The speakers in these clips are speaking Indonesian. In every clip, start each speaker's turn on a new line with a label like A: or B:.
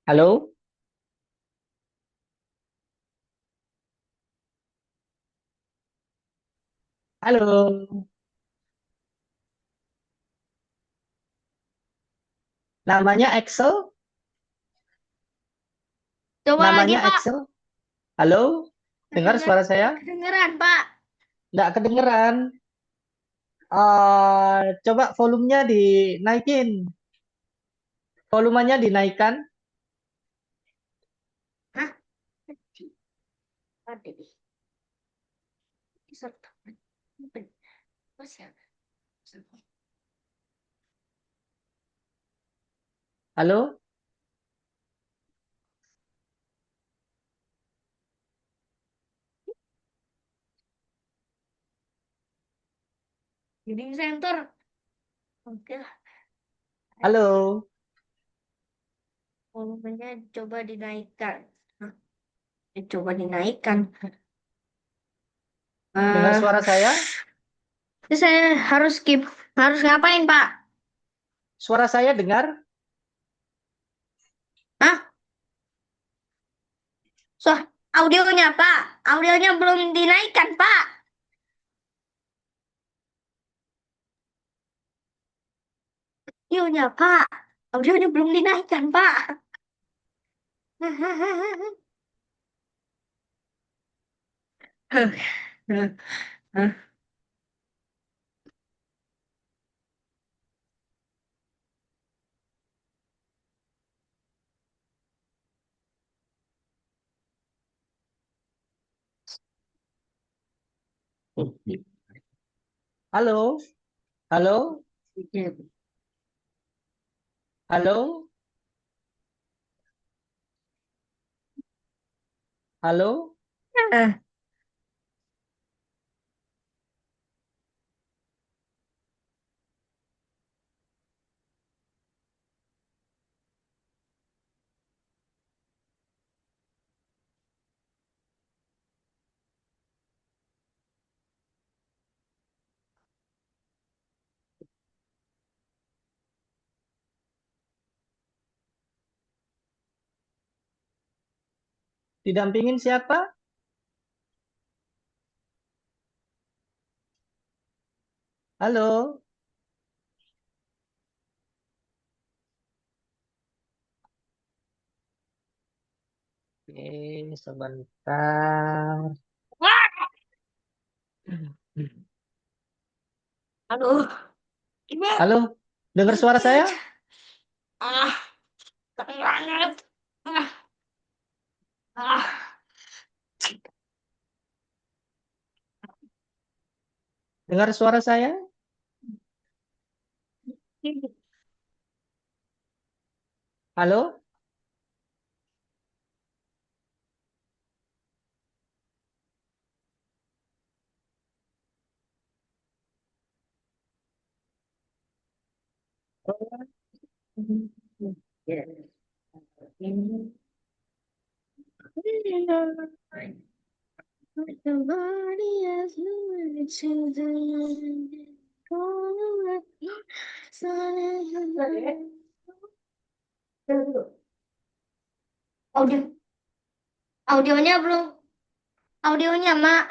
A: Halo, halo. Namanya Excel?
B: Coba lagi,
A: Namanya
B: Pak.
A: Excel? Halo? Dengar
B: Kedenger-
A: suara saya?
B: Kedengeran, Pak.
A: Nggak kedengeran. Coba volumenya dinaikin. Volumenya dinaikkan.
B: Hah? Tadi. Diserta. Mas ya?
A: Halo?
B: Leading center. Oke lah.
A: Halo?
B: Volumenya coba dinaikkan. Hah? Coba dinaikkan.
A: Dengar
B: Eh,
A: suara saya?
B: Terus saya harus skip. Harus ngapain, Pak?
A: Suara saya dengar?
B: Hah? So, audionya, Pak. Audionya belum dinaikkan, Pak. Audionya, Pak. Audionya belum dinaikkan, Pak.
A: Halo? Halo? Halo? Halo? Didampingin siapa? Halo? Oke, sebentar.
B: Aduh, gimana?
A: Halo? Dengar suara saya?
B: Ah, capek banget. Ah, ah.
A: Dengar suara saya? Halo?
B: Somebody has moved to the corner. Audio, audionya belum, audionya mak,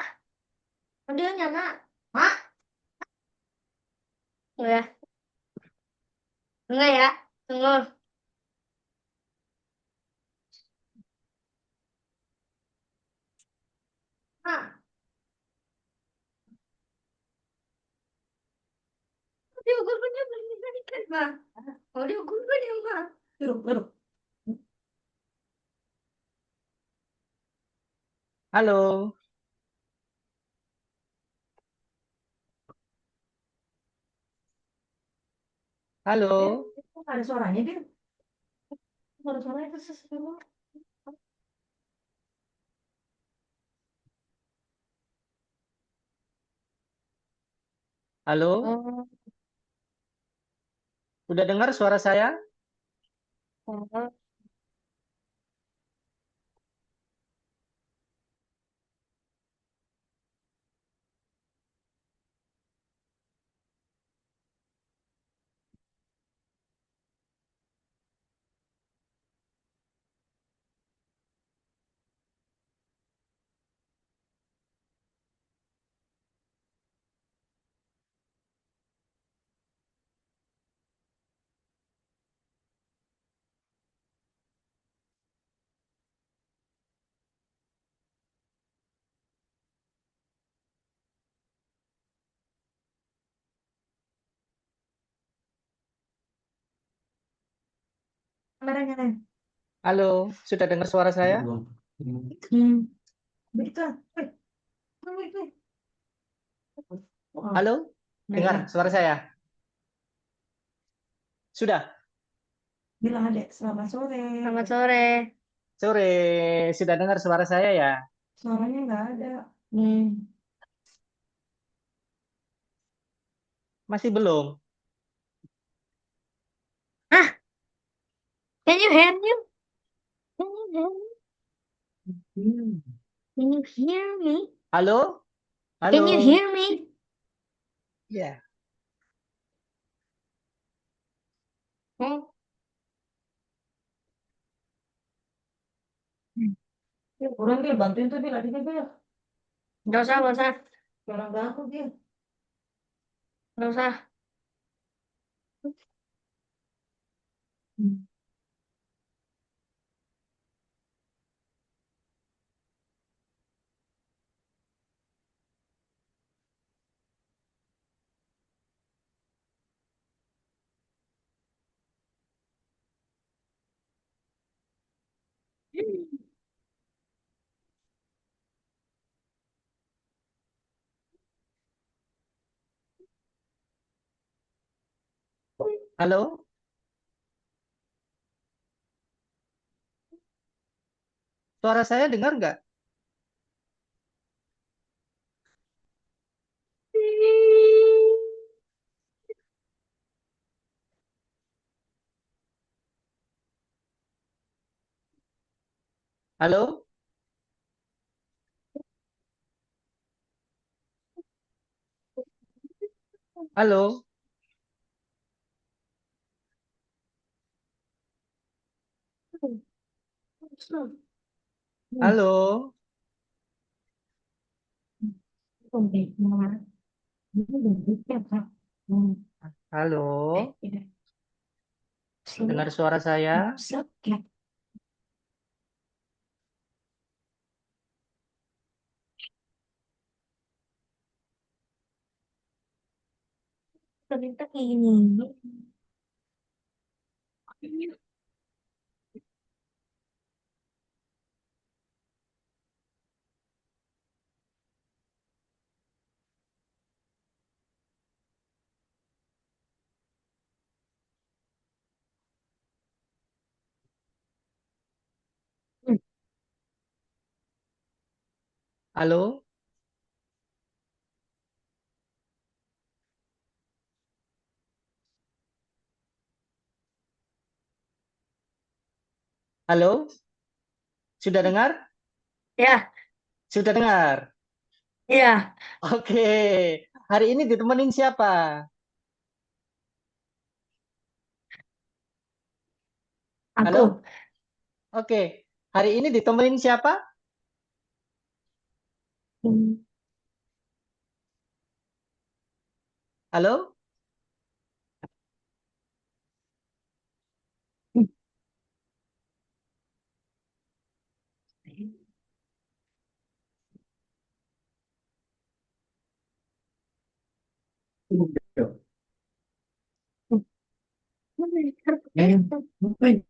B: audionya mak, mak, enggak, enggak ya, tunggu, mak, audio gurunya belum diberikan mak, audio gurunya mak, duduk, duduk.
A: Halo? Halo?
B: Kok nggak ada suaranya dia, nggak ada suaranya terus
A: Halo?
B: Oh,
A: Udah dengar suara saya?
B: oh. kameranya nih.
A: Halo, sudah dengar suara saya?
B: Berita. Wait, wait. Oh,
A: Halo,
B: nah,
A: dengar
B: ya.
A: suara saya? Sudah?
B: Bilang adek, selamat sore.
C: Selamat sore.
A: Sore, sudah dengar suara saya ya?
B: Suaranya nggak ada. Nih.
A: Masih belum?
C: Ah, can you hear me? Can you hear me? Can you hear me?
A: Halo?
C: Can you
A: Halo?
C: hear me?
A: Ya.
C: Hmm?
B: Orang Bil, bantuin tuh Bil, adiknya Bil.
C: Gak usah, gak usah,
B: Orang ganggu Bil.
C: gak usah.
A: Halo? Suara saya dengar nggak? Halo? Halo? Halo? Halo? Dengar suara saya?
C: Ternyata kayak gini.
A: Halo? Halo? Sudah dengar?
C: Ya,
A: Sudah dengar?
C: ya,
A: Oke. Hari ini ditemenin siapa? Halo?
C: aku.
A: Oke. Hari ini ditemenin siapa? Halo?
B: Wait,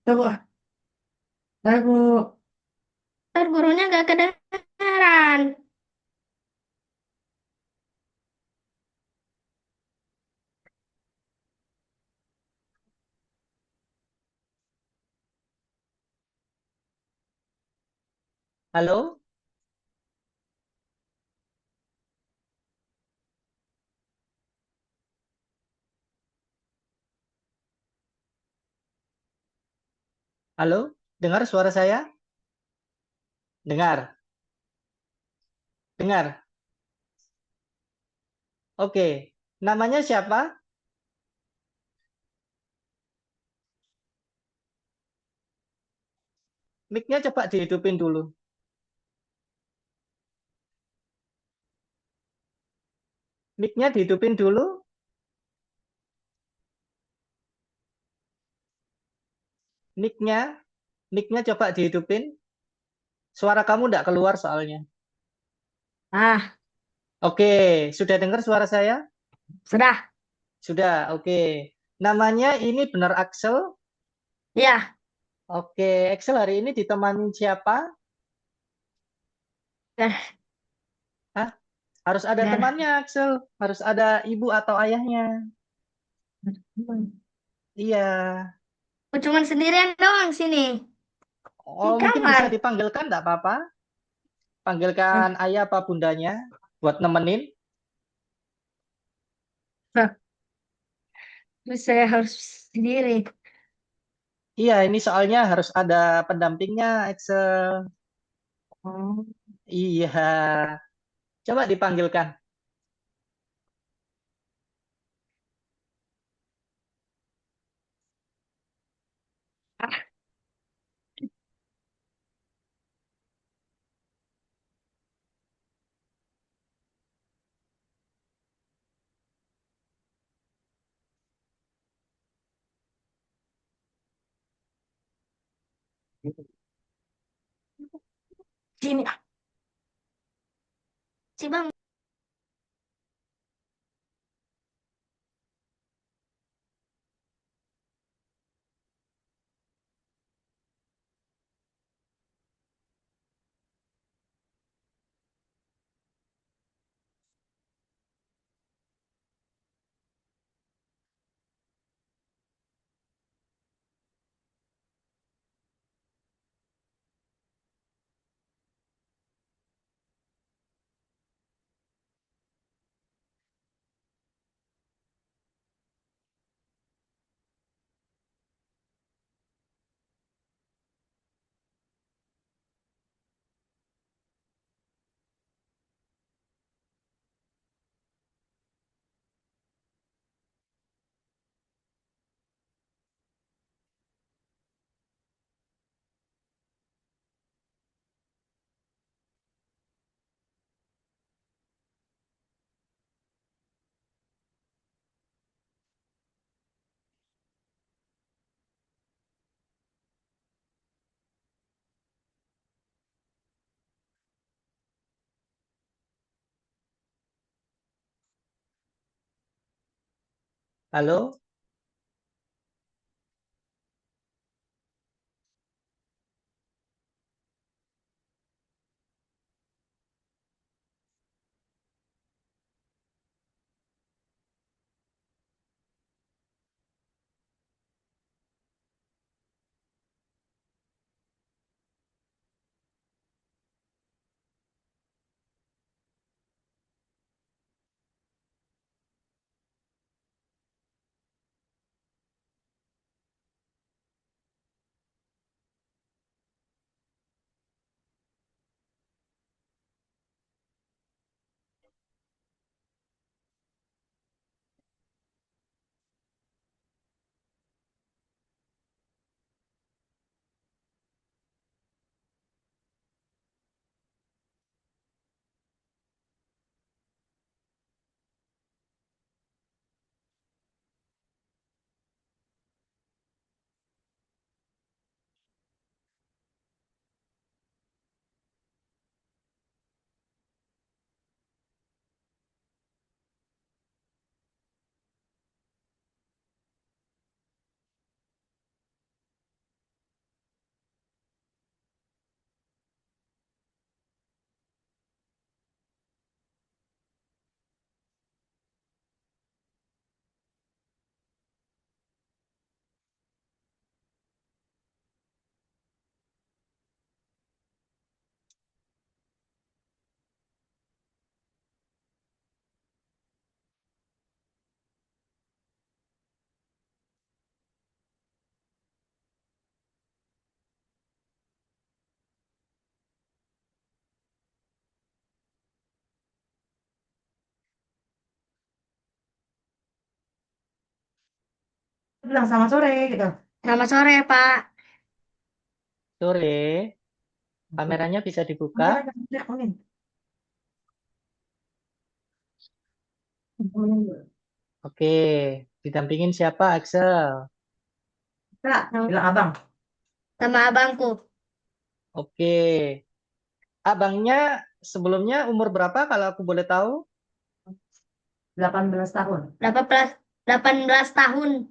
B: tahu ah. Tahu.
C: Ntar gurunya gak kedengeran.
A: Halo? Halo? Dengar suara saya? Dengar? Dengar? Oke. Namanya siapa? Mic-nya coba dihidupin dulu. Mic-nya dihidupin dulu. Mic-nya. Mic-nya coba dihidupin. Suara kamu nggak keluar soalnya.
C: Ah,
A: Oke. Sudah dengar suara saya?
C: sudah.
A: Sudah. Oke. Namanya ini benar Axel?
C: Ya,
A: Oke, Excel hari ini ditemani siapa?
C: Gar-
A: Hah? Harus ada
C: Gar.
A: temannya, Excel. Harus ada ibu atau ayahnya. Iya.
C: Aku cuman sendirian doang sini di
A: Oh, mungkin bisa
C: kamar.
A: dipanggilkan, enggak apa-apa.
C: Eh,
A: Panggilkan ayah apa bundanya buat nemenin.
C: nah, terus saya harus sendiri.
A: Iya, ini soalnya harus ada pendampingnya, Excel.
C: Oh.
A: Iya. Coba dipanggilkan.
C: Ah, sini, si Bang.
A: Halo?
B: Bilang sama sore gitu.
C: Selamat sore, Pak.
A: Sore. Kameranya bisa dibuka.
B: Kamera jangan teleponin.
A: Oke. Didampingin siapa, Excel?
B: Kak, bilang abang.
C: Sama abangku.
A: Oke. Abangnya sebelumnya umur berapa kalau aku boleh tahu?
B: 18 tahun.
C: 18, 18 tahun.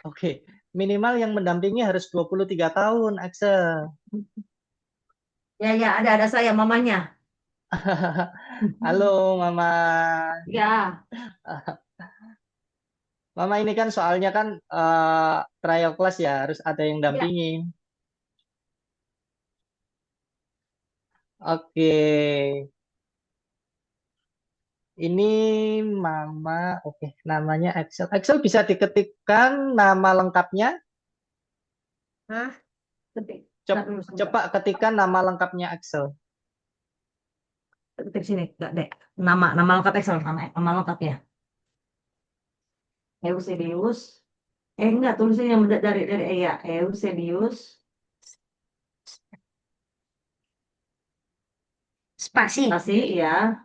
A: Oke. minimal yang mendampingi harus 23 tahun, Axel.
B: Ya, ada saya mamanya.
A: Halo, Mama.
B: Ya,
A: Mama ini kan soalnya kan trial class ya, harus ada yang
B: ya.
A: dampingi. Oke, ini Mama. Oke, namanya Axel. Axel bisa diketikkan nama lengkapnya.
B: Hah? Ketik. Nggak
A: Cep-
B: dulu sebentar.
A: Coba ketikkan nama lengkapnya Axel.
B: Ketik sini, nggak deh. Nama lengkap Excel, nama lengkap ya. Eusebius. Enggak, tulisannya yang dari ya. Eusebius.
C: Spasi.
B: Spasi, ya.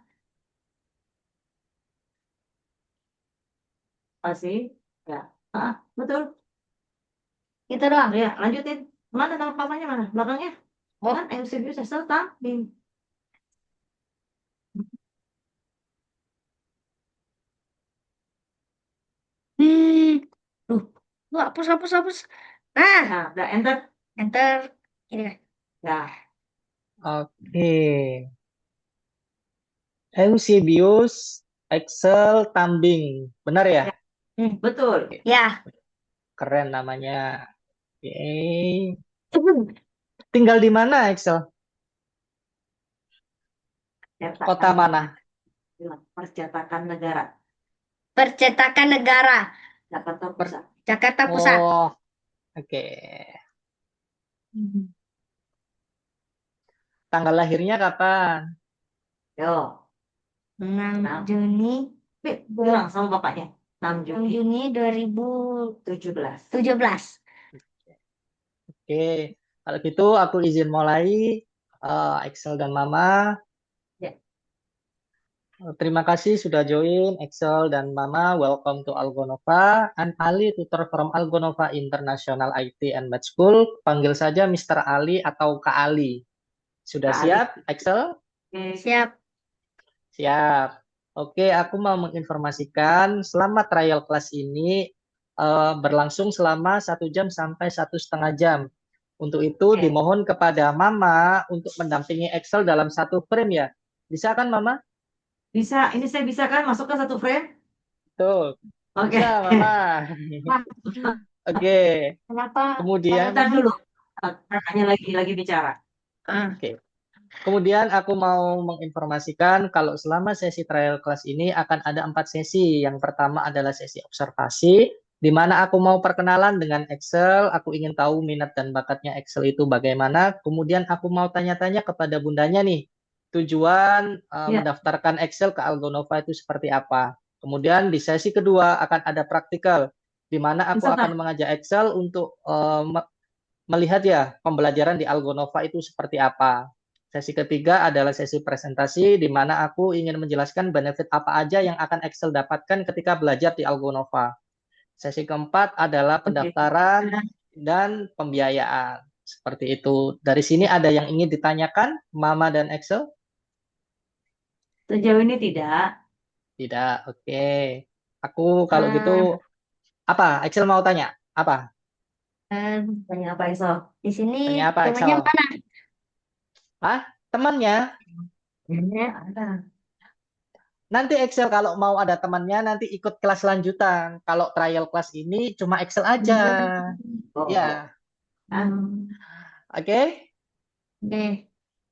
B: Spasi, ya. Ah, betul.
C: Gitu doang.
B: Ya, lanjutin. Mana nama papanya mana? Belakangnya?
C: Oh.
B: Kan Eusebius Excel Tambing.
C: Hmm. Duh. Lu hapus, hapus, hapus. Nah,
B: Nah, udah enter.
C: enter. Ini kan.
B: Nah,
A: Oke, Eusebius Axel Tambing. Benar ya?
B: ya. Betul.
C: Ya.
A: Keren namanya. Oke. Tinggal di mana, Axel? Kota
B: Cetakan
A: mana?
B: negara. Percetakan negara.
C: Percetakan Negara.
B: Jakarta
A: Per-
B: Pusat.
C: Jakarta Pusat.
A: Oh, oke.
C: Hmm.
A: Tanggal lahirnya kapan?
B: Yo.
C: 6
B: Nah,
C: Juni.
B: bilang sama bapaknya. 6
C: 6
B: Juni
C: Juni
B: 17.
C: 2017.
A: Oke, kalau gitu aku izin mulai. Axel dan Mama.
B: Ya.
A: Terima kasih sudah join Axel dan Mama. Welcome to Algonova. I'm Ali, tutor from Algonova International IT and Med School. Panggil saja Mr. Ali atau Kak Ali. Sudah
B: Kak Ali.
A: siap, Axel?
B: Oke.
C: Siap.
A: Siap. Oke, aku mau menginformasikan selama trial class ini berlangsung selama 1 jam sampai 1,5 jam. Untuk itu
B: Oke.
A: dimohon kepada Mama untuk mendampingi Excel dalam satu frame ya. Bisa kan Mama?
B: Bisa, ini saya bisa kan masuk ke satu frame?
A: Tuh,
B: Oke.
A: bisa Mama.
B: Nah,
A: Oke,
C: Kenapa?
B: sebentar
A: kemudian
B: dulu. Kakaknya lagi bicara.
C: Ah.
A: oke. Kemudian aku mau menginformasikan kalau selama sesi trial class ini akan ada 4 sesi. Yang pertama adalah sesi observasi, di mana aku mau perkenalan dengan Excel. Aku ingin tahu minat dan bakatnya Excel itu bagaimana. Kemudian aku mau tanya-tanya kepada bundanya nih, tujuan
B: Ya,
A: mendaftarkan Excel ke Algonova itu seperti apa. Kemudian di sesi kedua akan ada praktikal, di mana aku
B: sebentar.
A: akan mengajak Excel untuk melihat ya pembelajaran di Algonova itu seperti apa. Sesi ketiga adalah sesi presentasi di mana aku ingin menjelaskan benefit apa aja yang akan Excel dapatkan ketika belajar di Algonova. Sesi keempat adalah
B: Oke.
A: pendaftaran dan pembiayaan. Seperti itu. Dari sini ada yang ingin ditanyakan, Mama dan Excel?
B: Sejauh ini tidak.
A: Tidak. Oke. Aku kalau gitu
C: Ah,
A: apa? Excel mau tanya? Apa?
B: Tanya apa, Iso?
C: di sini
A: Tanya apa
C: temannya
A: Excel?
C: mana?
A: Hah? Temannya?
B: Ini ada.
A: Nanti Excel kalau mau ada temannya nanti ikut kelas lanjutan. Kalau trial class ini cuma Excel aja.
B: Oh.
A: Ya,
B: Ah,
A: oke?
C: Oke.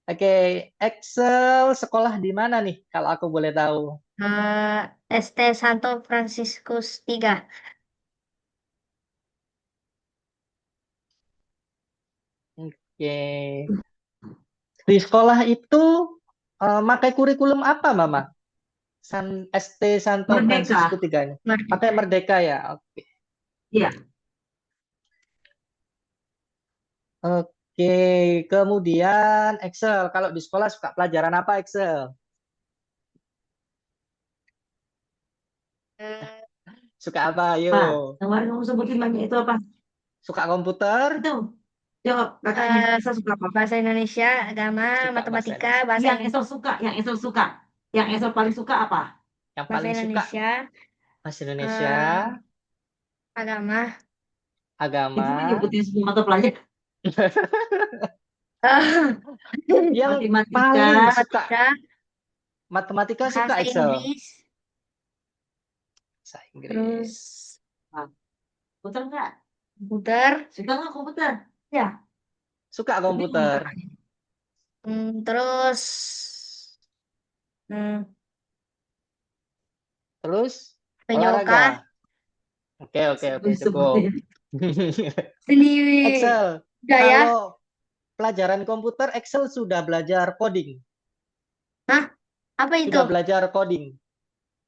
A: Oke, Excel sekolah di mana nih kalau aku boleh tahu?
C: ST Santo Fransiskus 3.
A: Oke. Di sekolah itu pakai kurikulum apa, Mama? ST Santo Francisco
B: Merdeka.
A: 3 ini. Pakai
C: Merdeka.
A: Merdeka ya? Oke.
B: Iya.
A: Oke, kemudian Excel. Kalau di sekolah suka pelajaran apa Excel?
C: Eh,
A: Suka apa? Ayo.
B: Pak, kemarin kamu sebutin banyak itu apa?
A: Suka komputer?
B: Itu. Jawab, kakaknya.
C: eh,
B: Esel suka apa?
C: Bahasa Indonesia, agama,
A: Suka bahasa
C: matematika,
A: Indonesia.
B: Yang Esel suka, yang Esel suka. Yang Esel paling suka apa?
A: Yang
C: bahasa
A: paling suka
C: Indonesia,
A: bahasa Indonesia.
C: eh, agama,
B: Itu mah
A: agama,
B: nyebutin semua mata pelajaran.
C: Ah,
A: yang
B: Matematika,
A: paling suka
C: matematika,
A: matematika suka
C: bahasa
A: Excel.
C: Inggris,
A: Bahasa
C: terus
A: Inggris.
B: ah, komputer nggak?
C: komputer,
B: Suka nggak komputer?
C: ya.
A: Suka
B: Lebih sama
A: komputer.
B: kakaknya.
C: Terus hmm,
A: Terus
C: PJOK,
A: olahraga. Oke, cukup.
B: Sebutin.
C: seni
A: Excel.
C: budaya.
A: Kalau pelajaran komputer, Excel sudah belajar coding.
C: Hah? Apa itu?
A: Sudah belajar coding.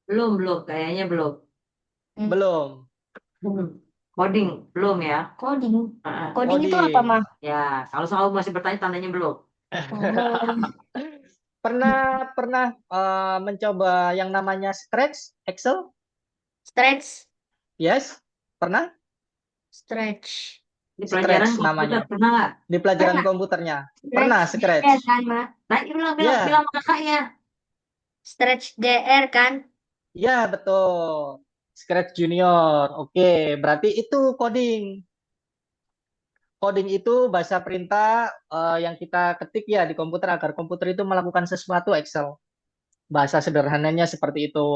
B: Belum, kayaknya belum.
C: Hmm,
A: Belum.
B: Coding, belum ya.
C: Coding.
B: Ah,
C: Coding itu apa,
A: Coding.
C: mah?
B: ya, kalau soal masih bertanya, tandanya belum.
C: Oh,
A: Pernah mencoba yang namanya Scratch Excel?
C: stretch,
A: Yes? Pernah?
C: stretch.
B: Di pelajaran
A: Scratch
B: komputer
A: namanya.
B: pernah nggak?
A: Di pelajaran
C: Pernah.
A: komputernya. Pernah
C: Stretch
A: Scratch.
C: DR kan, mah?
B: Nah, bilang, bilang,
A: Ya,
B: bilang sama kakaknya.
C: Stretch DR kan?
A: ya betul. Scratch Junior. Oke, berarti itu coding. Coding itu bahasa perintah yang kita ketik ya di komputer agar komputer itu melakukan sesuatu Excel. Bahasa sederhananya seperti itu.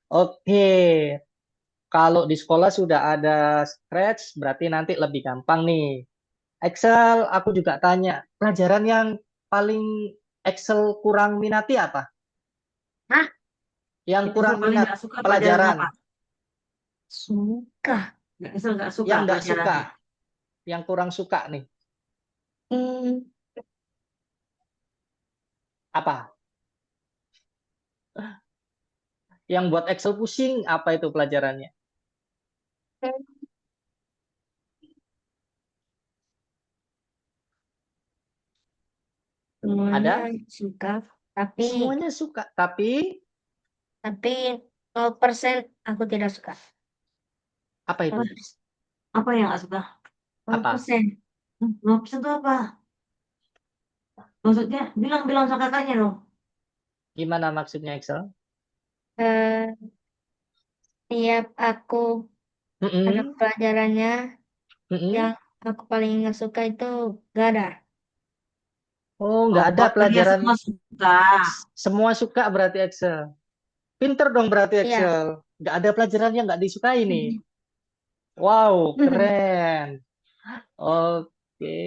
A: Oke, kalau di sekolah sudah ada Scratch, berarti nanti lebih gampang nih. Excel, aku juga tanya, pelajaran yang paling Excel kurang minati apa?
C: Hah?
A: Yang
B: Asal
A: kurang
B: paling
A: minat
B: nggak suka pelajaran
A: pelajaran,
B: apa?
C: Suka.
B: Asal nggak suka
A: yang nggak suka,
B: pelajarannya.
A: yang kurang suka nih,
C: Hmm,
A: apa? Yang buat Excel pusing, apa itu pelajarannya?
C: semuanya
A: Ada?
C: suka. Tapi,
A: Semuanya suka,
C: tapi 0% aku tidak suka.
A: apa itu?
B: Apa yang nggak suka?
C: 0%.
A: Apa?
C: 0%.
B: Lopes itu apa? Maksudnya, bilang-bilang sama kakaknya dong.
A: Gimana maksudnya Excel?
C: Eh, tiap aku ada
A: Mm-mm,
C: pelajarannya yang
A: mm-mm.
C: aku paling nggak suka itu gak ada.
A: Oh,
B: Oh,
A: nggak ada
B: pokoknya
A: pelajaran.
B: semua suka.
A: Semua suka berarti Excel. Pinter dong berarti
C: Iya.
A: Excel. Nggak ada pelajaran yang nggak disukai nih. Wow, keren. Oke.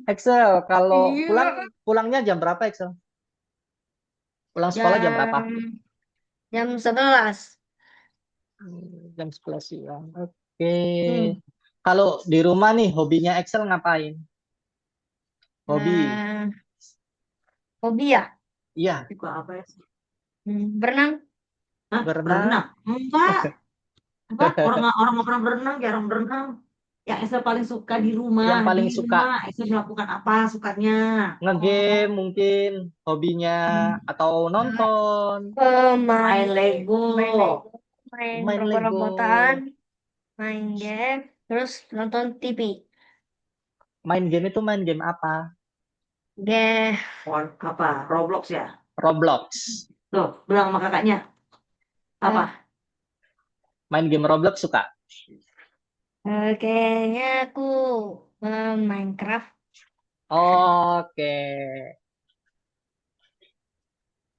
A: Excel, kalau
C: Iya.
A: pulangnya jam berapa Excel? Pulang sekolah jam berapa?
C: Jam jam 11.
A: Jam 11 siang. Oke.
C: Hmm.
A: Kalau di rumah nih, hobinya Excel ngapain? Hobi.
C: Nah, hobi ya?
A: Iya,
B: Suka apa ya?
C: Berenang.
B: Hah?
A: berenang.
B: Berenang? Enggak. Apa? Orang nggak pernah berenang, jarang berenang. Yang Esa paling suka di
A: Yang
B: rumah,
A: paling
B: di
A: suka
B: rumah Esa melakukan apa sukanya?
A: ngegame
C: Oh,
A: mungkin hobinya atau nonton,
B: Main
C: main
B: Lego.
C: main Lego, main
A: main Lego.
C: robot-robotan, main game, terus nonton TV.
A: Main game itu main game apa?
C: Game.
B: Apa? Roblox ya?
A: Roblox.
B: Tuh, bilang sama kakaknya.
C: Eh,
B: Apa?
A: Main game Roblox suka.
C: kayaknya aku Minecraft.
A: Oke.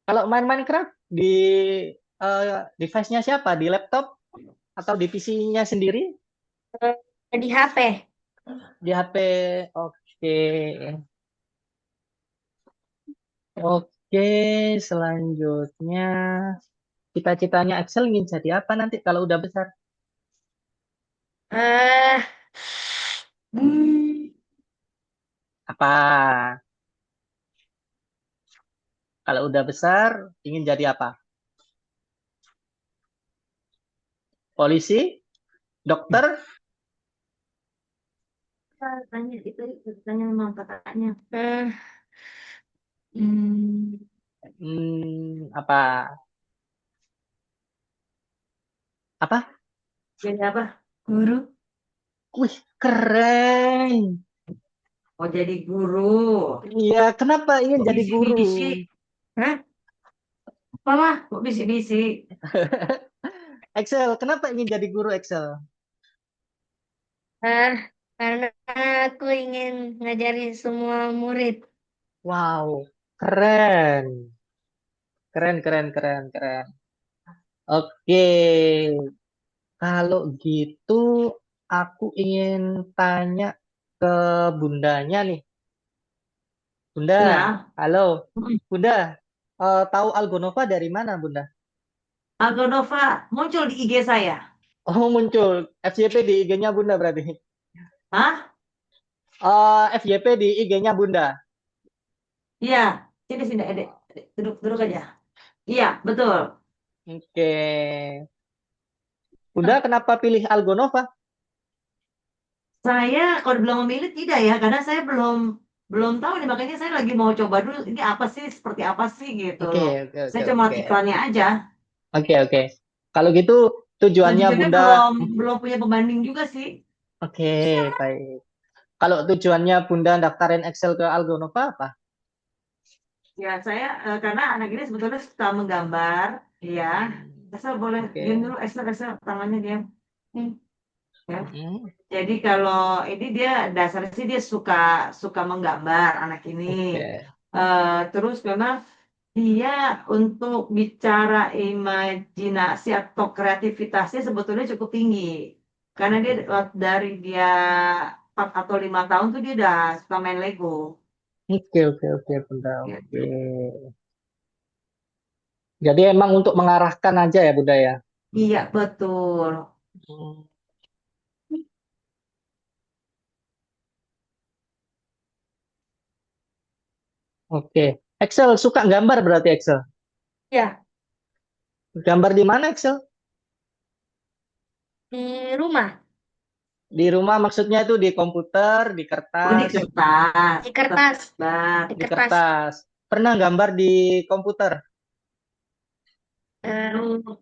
A: Kalau main Minecraft di device-nya siapa? Di laptop atau di PC-nya sendiri?
C: Di HP.
A: Di HP. Oke. Oke, selanjutnya cita-citanya Axel ingin jadi apa nanti kalau udah besar?
C: eh hmm,
A: Apa? Kalau udah besar ingin jadi apa? Polisi? Dokter?
B: Tanya itu, tanya sama kakaknya.
C: eh, hmm,
A: Apa? Apa?
B: Jadi apa?
C: guru.
A: Wih, keren.
B: Oh, jadi guru.
A: Iya, kenapa ingin
B: Kok
A: jadi guru?
B: bisik-bisik?
C: Hah? Mama,
B: Kok bisik-bisik?
A: Excel, kenapa ingin jadi guru Excel?
C: Ah, karena aku ingin ngajarin semua murid.
A: Wow, keren. Keren, keren, keren, keren. Oke, kalau gitu aku ingin tanya ke bundanya nih. Bunda,
B: Ya.
A: halo.
B: Mm.
A: Bunda, tahu Algonova dari mana, Bunda?
B: Algonova muncul di IG saya.
A: Oh, muncul. FYP di IG-nya Bunda berarti.
B: Hah?
A: FYP di IG-nya Bunda.
B: Iya. Sini sini, Adek. Adek, duduk duduk aja. Iya, betul.
A: Oke. Bunda, kenapa pilih Algonova?
B: Saya kalau bilang memilih tidak ya, karena saya belum belum tahu nih, makanya saya lagi mau coba dulu ini apa sih, seperti apa sih gitu
A: Oke,
B: loh.
A: oke,
B: Saya
A: oke,
B: cuma
A: oke.
B: lihat iklannya aja
A: Oke, oke. Kalau gitu
B: dan
A: tujuannya
B: juga saya
A: Bunda,
B: belum belum punya pembanding juga sih.
A: oke, baik. Kalau tujuannya Bunda daftarin Excel ke Algonova apa?
B: Ya saya karena anak ini sebetulnya suka menggambar, ya.
A: Hmm,
B: Asal boleh diam
A: oke.
B: dulu, Excel tangannya diam. Hmm, ya.
A: Hmm,
B: Jadi kalau ini dia dasarnya sih dia suka suka menggambar anak ini.
A: oke.
B: Terus memang dia untuk bicara imajinasi atau kreativitasnya sebetulnya cukup tinggi. Karena dia dari dia 4 atau 5 tahun tuh dia udah suka main Lego.
A: Oke, oke, oke, Bunda.
B: Ya.
A: Oke. Jadi emang untuk mengarahkan aja ya, Bunda ya.
B: Iya, betul.
A: Hmm, oke. Excel suka gambar berarti Excel.
C: Ya,
A: Gambar di mana Excel?
C: di rumah,
A: Di rumah maksudnya itu di komputer, di
B: Oh, di
A: kertas,
B: kertas.
C: di
B: Kertas
C: kertas,
B: gambar.
C: di
A: di
C: kertas.
A: kertas. Pernah gambar di komputer?
C: Eh,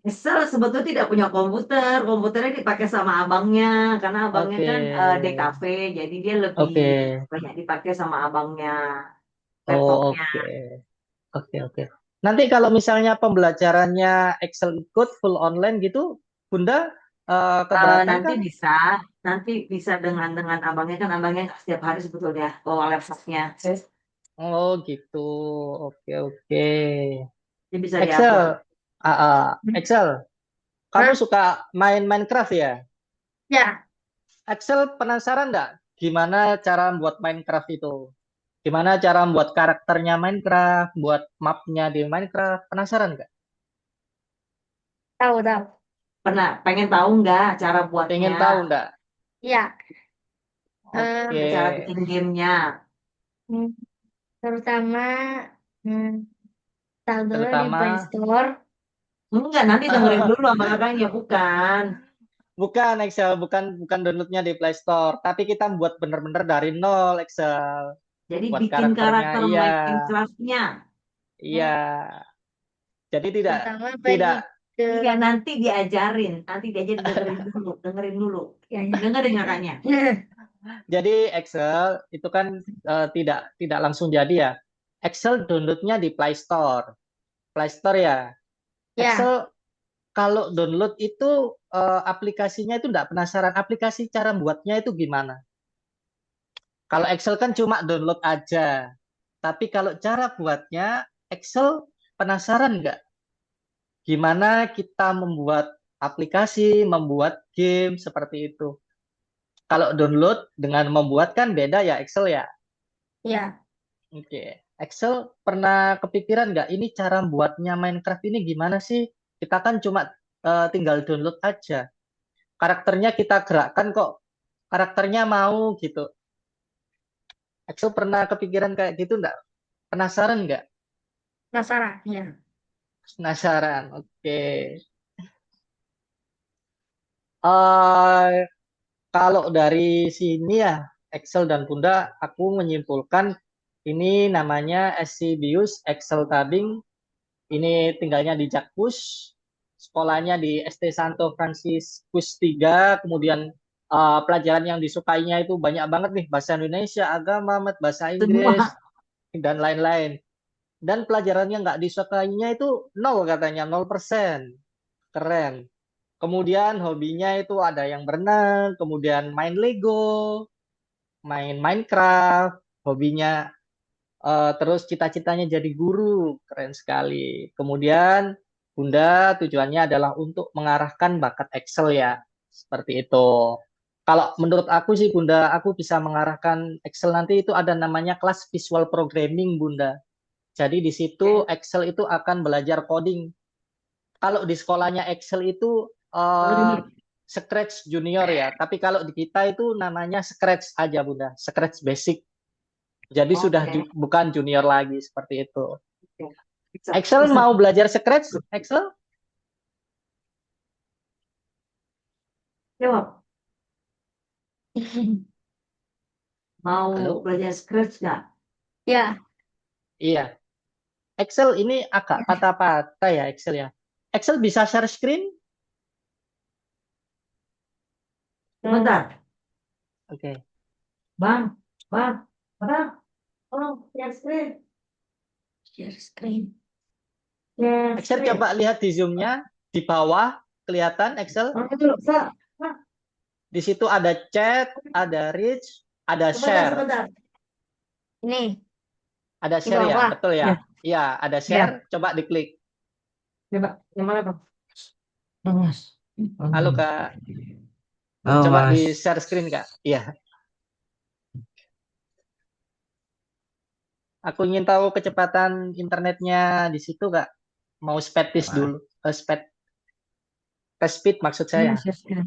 B: Excel sebetulnya tidak punya komputer. Komputernya dipakai sama abangnya. Karena abangnya
A: Oke.
B: kan DKV. Jadi dia lebih
A: Oke.
B: banyak dipakai sama abangnya.
A: Oh,
B: Laptopnya.
A: oke. Oke, oke. Nanti kalau misalnya pembelajarannya Excel ikut full online gitu, Bunda keberatan
B: Nanti
A: kah?
B: bisa. Nanti bisa dengan abangnya. Kan abangnya nggak setiap hari sebetulnya bawa laptopnya.
A: Oh, gitu. Oke, oke.
B: Jadi bisa diatur.
A: Excel, Excel, kamu
C: Hah?
A: suka main Minecraft ya?
C: Ya,
A: Excel penasaran nggak gimana cara buat Minecraft itu? Gimana cara buat karakternya Minecraft, buat mapnya di Minecraft? Penasaran nggak?
C: tahu tahu.
B: Pernah pengen tahu nggak cara buatnya?
A: Pengen tahu nggak?
C: Ya,
A: Oke,
C: eh,
B: Cara bikin gamenya?
C: hmm, terutama hmm, tahu dulu di
A: terutama
C: Play Store.
B: Enggak, nanti dengerin dulu sama kakaknya, bukan.
A: bukan Excel, bukan bukan downloadnya di Play Store, tapi kita buat bener-bener dari nol Excel,
B: Jadi
A: buat
B: bikin
A: karakternya.
B: karakter
A: Iya,
B: Minecraft-nya.
A: iya. Jadi tidak
C: Terutama
A: tidak
C: pergi ke
B: Iya, nanti diajarin. Nanti diajarin, dengerin dulu. Dengerin dulu.
C: ya, ya.
B: Dengerin kakaknya.
A: jadi Excel itu kan tidak tidak langsung jadi ya. Excel downloadnya di Play Store. Play Store ya.
C: Ya,
A: Excel kalau download itu aplikasinya itu tidak penasaran aplikasi cara buatnya itu gimana. Kalau Excel kan cuma download aja. Tapi kalau cara buatnya Excel penasaran nggak? Gimana kita membuat aplikasi, membuat game seperti itu. Kalau download dengan membuat kan beda ya Excel ya.
C: ya.
A: Oke. Excel pernah kepikiran nggak ini cara buatnya Minecraft ini gimana sih? Kita kan cuma tinggal download aja. Karakternya kita gerakkan kok. Karakternya mau gitu. Excel pernah kepikiran kayak gitu nggak? Penasaran nggak?
C: Penasaran, ya.
A: Penasaran. Oke. Eh kalau dari sini ya Excel dan Bunda, aku menyimpulkan ini namanya Eusebius Excel Tabing. Ini tinggalnya di Jakpus, sekolahnya di ST Santo Fransiskus 3, kemudian pelajaran yang disukainya itu banyak banget nih, bahasa Indonesia, agama, bahasa Inggris,
B: Semua.
A: dan lain-lain. Dan pelajaran yang nggak disukainya itu nol katanya, 0%. Keren. Kemudian hobinya itu ada yang berenang, kemudian main Lego, main Minecraft, hobinya terus cita-citanya jadi guru, keren sekali. Kemudian Bunda tujuannya adalah untuk mengarahkan bakat Excel ya, seperti itu. Kalau menurut aku sih Bunda, aku bisa mengarahkan Excel nanti itu ada namanya kelas visual programming Bunda. Jadi di situ
B: Oke.
A: Excel itu akan belajar coding. Kalau di sekolahnya Excel itu
B: Coding.
A: Scratch Junior ya, tapi kalau di kita itu namanya Scratch aja Bunda, Scratch Basic. Jadi sudah
B: Oke.
A: bukan junior lagi seperti itu.
B: Oke. Bisa.
A: Excel
B: Bisa.
A: mau belajar Scratch? Excel?
B: Jawab. Mau
A: Halo?
B: belajar Scratch nggak?
C: Ya,
A: Iya. Excel ini agak patah-patah ya Excel ya. Excel bisa share screen?
B: Sebentar.
A: Oke.
B: Bang. Bang. Bang. Tolong share screen.
C: share screen.
B: Share
A: Excel
B: screen.
A: coba lihat di zoom-nya. Di bawah kelihatan Excel.
B: Oh, dulu.
A: Di situ ada chat, ada reach, ada
B: Sebentar,
A: share.
B: sebentar.
C: Ini
A: Ada
C: di
A: share ya,
C: bawah.
A: betul
B: Ya,
A: ya? Iya, ada
C: Ya,
A: share. Coba diklik.
B: coba. Yang mana, Bang?
D: Mas.
A: Halo Kak,
D: Oh,
A: coba di
D: Mas.
A: share screen Kak. Iya, aku ingin tahu kecepatan internetnya di situ Kak. Mau speed test
D: Mas.
A: dulu. Test speed maksud
B: Ini
A: saya.
B: share screen.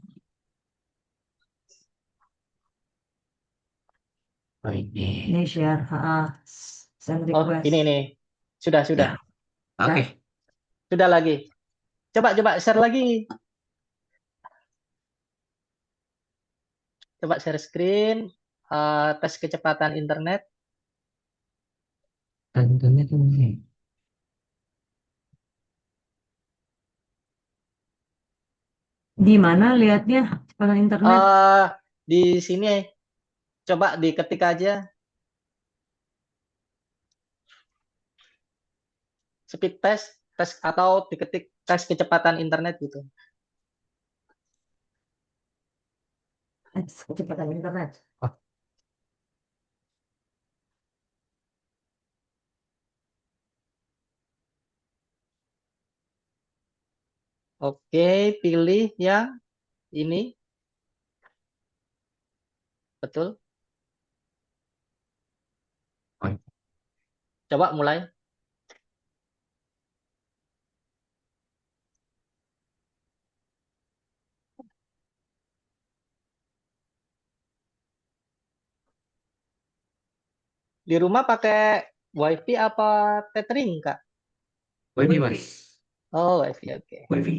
D: Oh, ini.
B: Ini share. Send
A: Oh,
B: request.
A: ini nih. Sudah, sudah.
D: Ya. Oke.
A: Sudah lagi. Coba share lagi. Coba share screen. Tes kecepatan internet.
D: Tentunya tuh ini.
B: Di mana lihatnya kecepatan internet?
A: Di sini. Coba diketik aja. Speed test. Tes atau diketik tes kecepatan internet gitu.
B: Kecepatan internet.
D: Oh,
A: Oke, pilih yang ini. Betul.
D: oh.
A: Coba mulai. Di rumah pakai WiFi apa tethering, Kak?
D: Wifi, Mas.
A: Oh, WiFi, oke.
D: Wifi.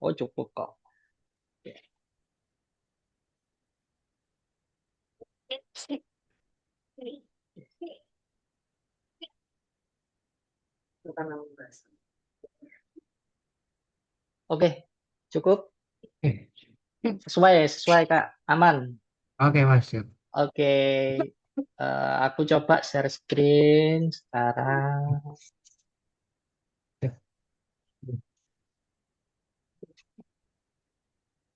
A: Oh, cukup kok. Oke, cukup.
D: Oke.
A: Sesuai, Kak. Aman.
D: Oke, Mas. Siap.
A: Oke, aku coba share screen sekarang.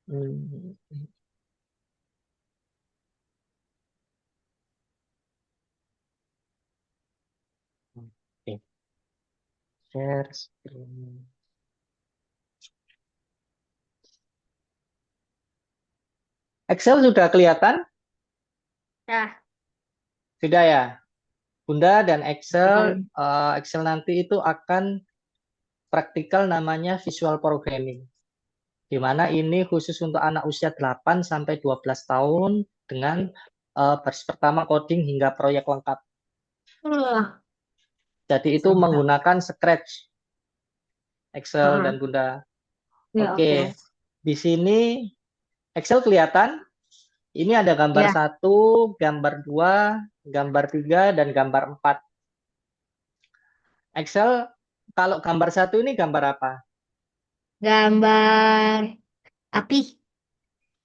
A: Hmm, Oke, share screen. Excel sudah kelihatan?
C: Nah,
A: Sudah ya. Bunda dan Excel,
B: Hmm.
A: Excel nanti itu akan praktikal namanya visual programming. Di mana ini khusus untuk anak usia 8 sampai 12 tahun dengan baris pertama coding hingga proyek lengkap. Jadi itu
B: Sebentar.
A: menggunakan Scratch, Excel dan Bunda.
B: Ya,
A: Oke,
B: oke.
A: di sini Excel kelihatan. Ini ada gambar
C: ya,
A: 1, gambar 2, gambar 3, dan gambar 4. Excel, kalau gambar 1 ini gambar apa?
C: gambar api.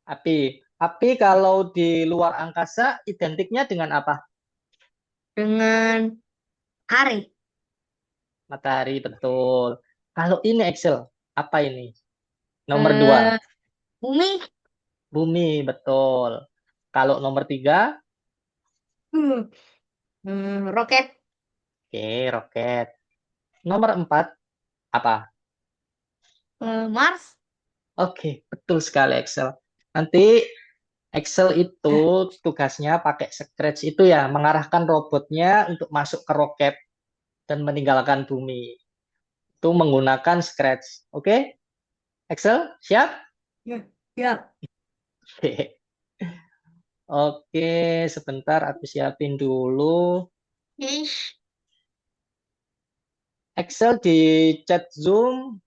A: Api. Api kalau di luar angkasa identiknya dengan apa?
C: dengan hari.
A: Matahari, betul. Kalau ini Excel, apa ini? Nomor 2,
C: Eh, bumi.
A: bumi, betul. Kalau nomor 3,
C: Hmm. Roket.
A: oke, roket. Nomor 4, apa?
C: Mars.
A: Oke, betul sekali Excel. Nanti Excel itu tugasnya pakai Scratch itu ya, mengarahkan robotnya untuk masuk ke roket dan meninggalkan bumi. Itu menggunakan Scratch. Oke, Excel, siap?
C: Ya. Ya.
A: Oke. Oke, sebentar aku siapin dulu.
C: Ish.
A: Excel di chat Zoom,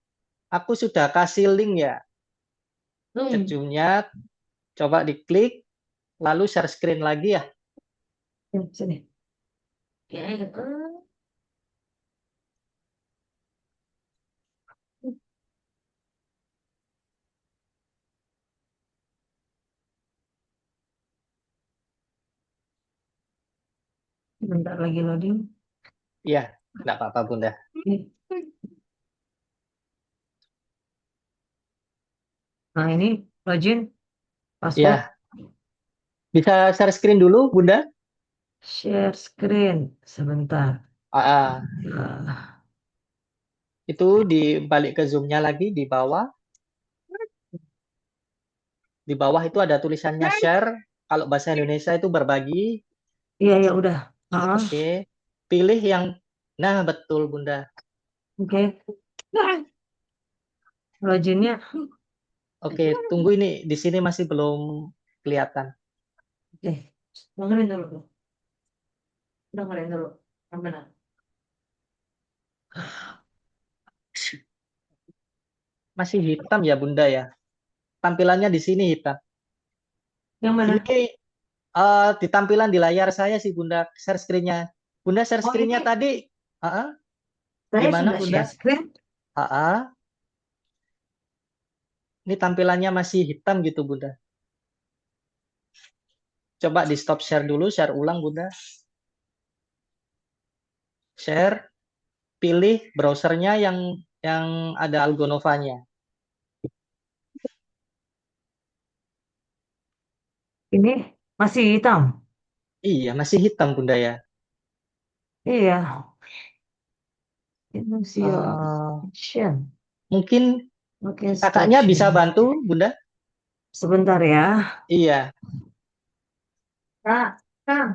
A: aku sudah kasih link ya. Chat
C: Hmm.
A: Zoom-nya, coba diklik, lalu share screen lagi ya.
B: Sini.
C: Ya.
B: Bentar lagi loading.
A: Iya, nggak apa-apa Bunda.
B: Nah, ini login, password,
A: Iya, bisa share screen dulu Bunda.
B: share screen. Sebentar.
A: Ah,
B: Nah,
A: itu dibalik ke zoom-nya lagi di bawah. Di bawah itu ada tulisannya share. Kalau bahasa Indonesia itu berbagi.
B: iya, ya udah. Ah,
A: Oke, pilih yang, nah betul Bunda.
B: oke. Loginnya,
A: Oke, tunggu ini di sini masih belum kelihatan.
B: oke. Dengerin dulu. Dengerin dulu. Yang benar.
A: Masih hitam ya Bunda ya. Tampilannya di sini hitam.
B: Yang mana?
A: Ini di tampilan di layar saya sih Bunda, share screen-nya. Bunda share
B: Oh,
A: screen-nya
B: ini
A: tadi, ah,
B: saya
A: gimana
B: sudah
A: Bunda?
B: share screen.
A: Ah, ini tampilannya masih hitam gitu Bunda. Coba di stop share dulu, share ulang Bunda. Share, pilih browsernya yang ada Algonovanya.
B: Ini masih hitam.
A: Iya, masih hitam Bunda ya.
B: Iya. Initial
A: Eh,
B: action.
A: mungkin
B: Oke, stop
A: kakaknya bisa
B: share.
A: bantu Bunda?
B: Sebentar ya.
A: Iya.
B: Kak, Kak.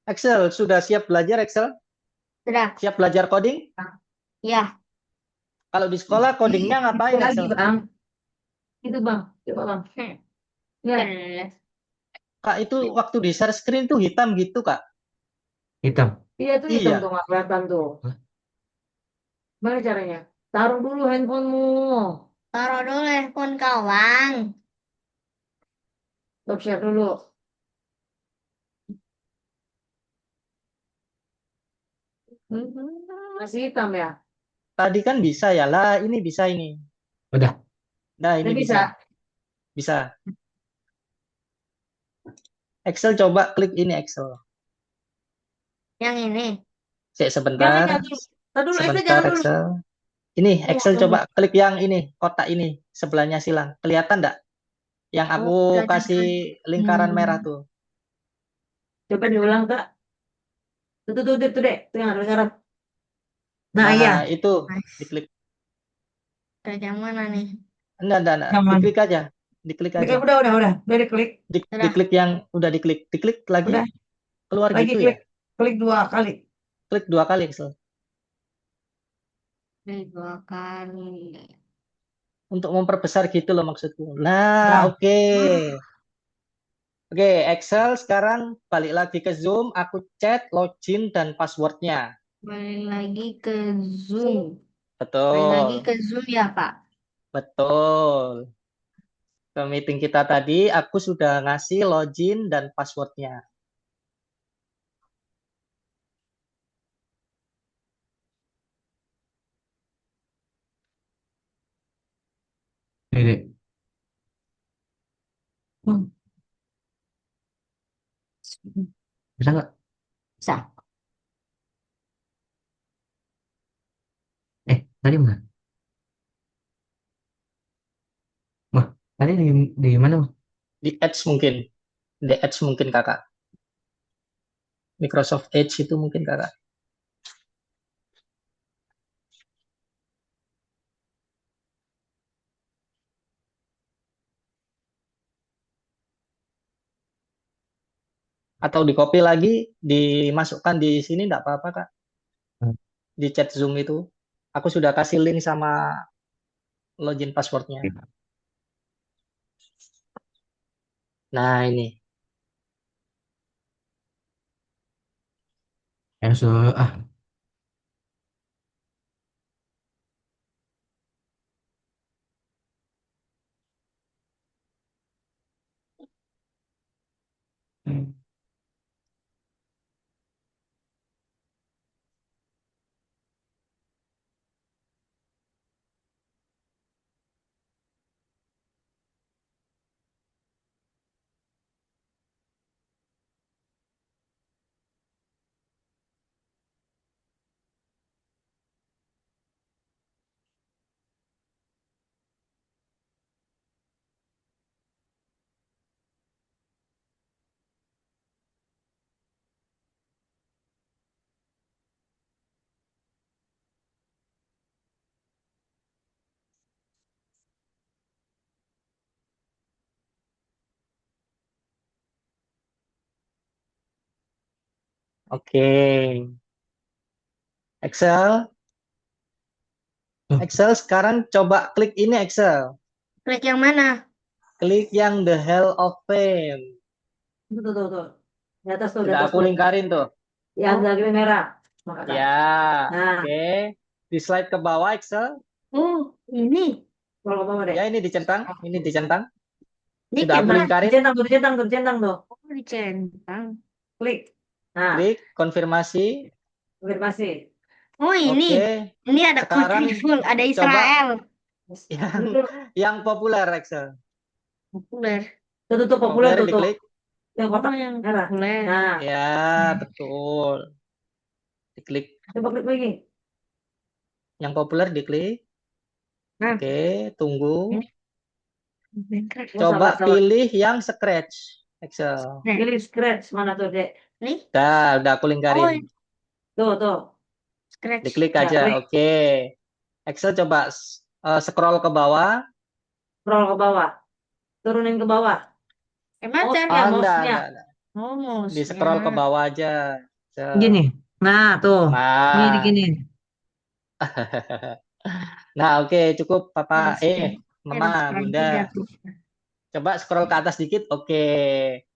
A: Excel, sudah siap belajar Excel?
C: Sudah.
A: Siap belajar coding?
C: Ya.
A: Kalau di sekolah codingnya
B: Itu
A: ngapain
B: lagi,
A: Excel?
B: Bang. Itu, Bang. Coba, Bang. Ya.
A: Kak, itu waktu di share screen tuh hitam gitu Kak?
D: Hitam.
B: Iya, itu hitam tuh,
A: Iya.
B: nggak kelihatan tuh.
D: Hah?
B: Gimana caranya? Taruh dulu handphonemu.
C: Taruh dulu handphone kawan.
B: Stop share dulu. Masih hitam ya?
A: Tadi kan bisa ya lah, ini bisa ini.
D: Udah.
A: Nah, ini
B: Udah
A: bisa.
B: bisa.
A: Bisa. Excel coba klik ini Excel.
C: Yang ini.
B: Jangan,
A: Sebentar.
B: jangan dulu. Taruh dulu, Excel
A: Sebentar
B: jangan dulu.
A: Excel. Ini
B: Tunggu,
A: Excel
B: tunggu.
A: coba klik yang ini, kotak ini sebelahnya silang. Kelihatan enggak? Yang
C: Oh,
A: aku
C: udah
A: kasih
C: jalan.
A: lingkaran merah tuh.
B: Coba diulang, Kak. Tuh, dek. Tuh yang ada sekarang. Nah,
A: Nah,
B: iya.
A: itu
C: Nice.
A: diklik.
C: Udah yang mana nih?
A: Enggak.
B: Nyaman.
A: Diklik aja. Diklik aja.
B: Udah. Udah diklik.
C: Sudah.
A: Diklik yang udah diklik. Diklik lagi.
B: Udah.
A: Keluar
B: Lagi
A: gitu ya.
B: klik. Klik 2 kali.
A: Klik 2 kali Excel.
C: Ini 2 kali.
A: Untuk memperbesar gitu loh maksudku. Nah,
B: Nah,
A: oke. Oke, Excel sekarang balik lagi ke Zoom. Aku chat, login, dan passwordnya.
C: Balik lagi ke Zoom. Balik lagi
A: Betul.
C: ke Zoom ya, Pak.
A: Betul. Ke meeting kita tadi, aku sudah ngasih login dan passwordnya.
D: Ini, Dek.
B: hmm,
D: Bisa nggak?
C: Bisa.
D: Tadi mana? Wah, tadi di mana, Mas?
A: Di Edge mungkin. Di Edge mungkin kakak. Microsoft Edge itu mungkin kakak. Atau di copy lagi, dimasukkan di sini enggak apa-apa kak. Di chat Zoom itu. Aku sudah kasih link sama login passwordnya. Nah ini.
D: Ah,
A: Oke. Excel.
D: Oh.
A: Excel sekarang coba klik ini Excel.
C: Klik yang mana?
A: Klik yang The Hall of Fame.
B: Tuh. Di atas tuh, di
A: Sudah
B: atas
A: aku
B: tuh.
A: lingkarin tuh.
B: Yang garis merah. Makasih.
A: Ya.
B: Nah,
A: Oke. Di slide ke bawah Excel.
C: Oh, ini.
B: kalau ke bawah deh.
A: Ya ini dicentang. Ini dicentang.
C: Ini
A: Sudah
C: kayak
A: aku
C: mana?
A: lingkarin.
B: Dicentang tuh.
C: Oh, dicentang.
B: Klik. Nah,
A: Klik konfirmasi.
B: konfirmasi.
C: Oh, ini.
A: Oke.
C: Ini ada
A: Sekarang
C: country full, ada
A: coba
C: Israel.
A: yang populer Excel.
C: Populer.
B: Tuh, populer tuh.
A: Diklik.
B: Yang
C: Oh,
B: kotak
C: yang
B: merah.
C: populer.
B: Nah,
A: Ya, betul. Diklik.
B: coba klik lagi.
A: Yang populer diklik.
C: Nah.
A: Oke, tunggu.
C: Minecraft.
A: Coba
B: Sabar.
A: pilih yang scratch Excel.
B: Pilih scratch mana tuh, Dek?
C: Nih.
A: Udah aku lingkarin.
B: Tuh.
C: Scratch.
A: Diklik
B: Nah,
A: aja.
B: klik.
A: Oke. Excel coba scroll ke bawah.
B: Scroll ke bawah. Turunin ke bawah.
C: Emang
B: Mouse-nya,
A: Ah,
B: mouse-nya.
A: enggak.
C: Oh,
A: Di scroll ke bawah aja.
B: Gini. Nah, tuh. Ini
A: Nah,
B: gini.
A: nah oke, cukup Papa. Mama, Bunda.
C: Gratis.
A: Coba scroll ke atas dikit. Oke.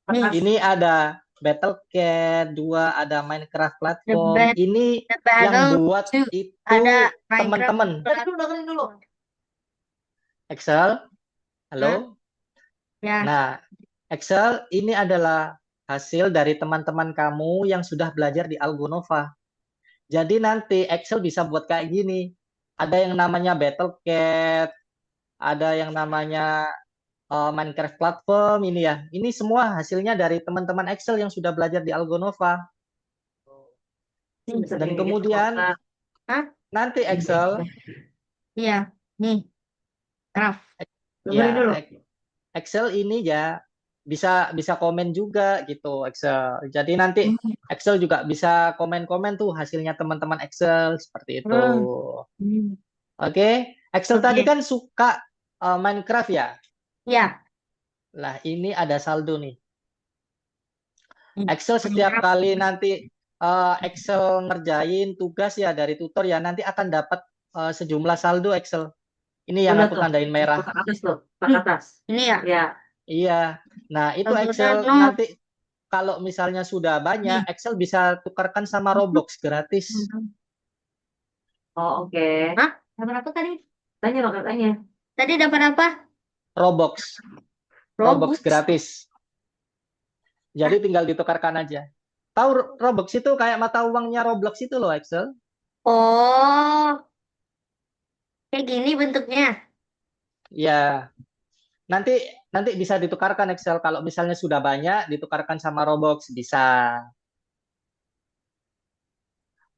B: Atas.
A: Ini ada Battlecat 2, ada Minecraft platform.
C: The
A: Ini yang
C: Battle
A: buat
C: 2.
A: itu
C: Ada
A: teman-teman.
B: Dengerin dulu.
A: Excel. Halo?
C: Ya.
A: Nah, Excel ini adalah hasil dari teman-teman kamu yang sudah belajar di Algonova. Jadi nanti Excel bisa buat kayak gini. Ada yang namanya Battlecat, ada yang namanya Minecraft platform ini ya. Ini semua hasilnya dari teman-teman Excel yang sudah belajar di Algonova. Dan kemudian nanti Excel.
C: Iya, nih. Craft.
B: Dengerin dulu.
A: Excel ini ya bisa komen juga gitu Excel. Jadi nanti Excel juga bisa komen-komen tuh hasilnya teman-teman Excel seperti itu. Oke. Excel tadi kan suka Minecraft ya?
C: Iya.
A: Lah ini ada saldo nih. Excel setiap kali nanti Excel ngerjain tugas ya dari tutor ya nanti akan dapat sejumlah saldo Excel. Ini yang aku tandain merah.
B: Kotak atas tuh, kotak atas.
C: Ini ya?
B: Ya.
A: Iya. Nah, itu Excel nanti kalau misalnya sudah banyak, Excel bisa tukarkan sama Roblox gratis.
B: Oh, oke.
C: Hah? Dapat apa tadi?
B: Tanya lo katanya.
C: Tadi dapat apa?
A: Roblox. Roblox gratis. Jadi tinggal ditukarkan aja. Tahu Roblox itu kayak mata uangnya Roblox itu loh, Excel.
C: Oh. Kayak gini bentuknya.
A: Ya. Nanti nanti bisa ditukarkan Excel kalau misalnya sudah banyak ditukarkan sama Roblox bisa.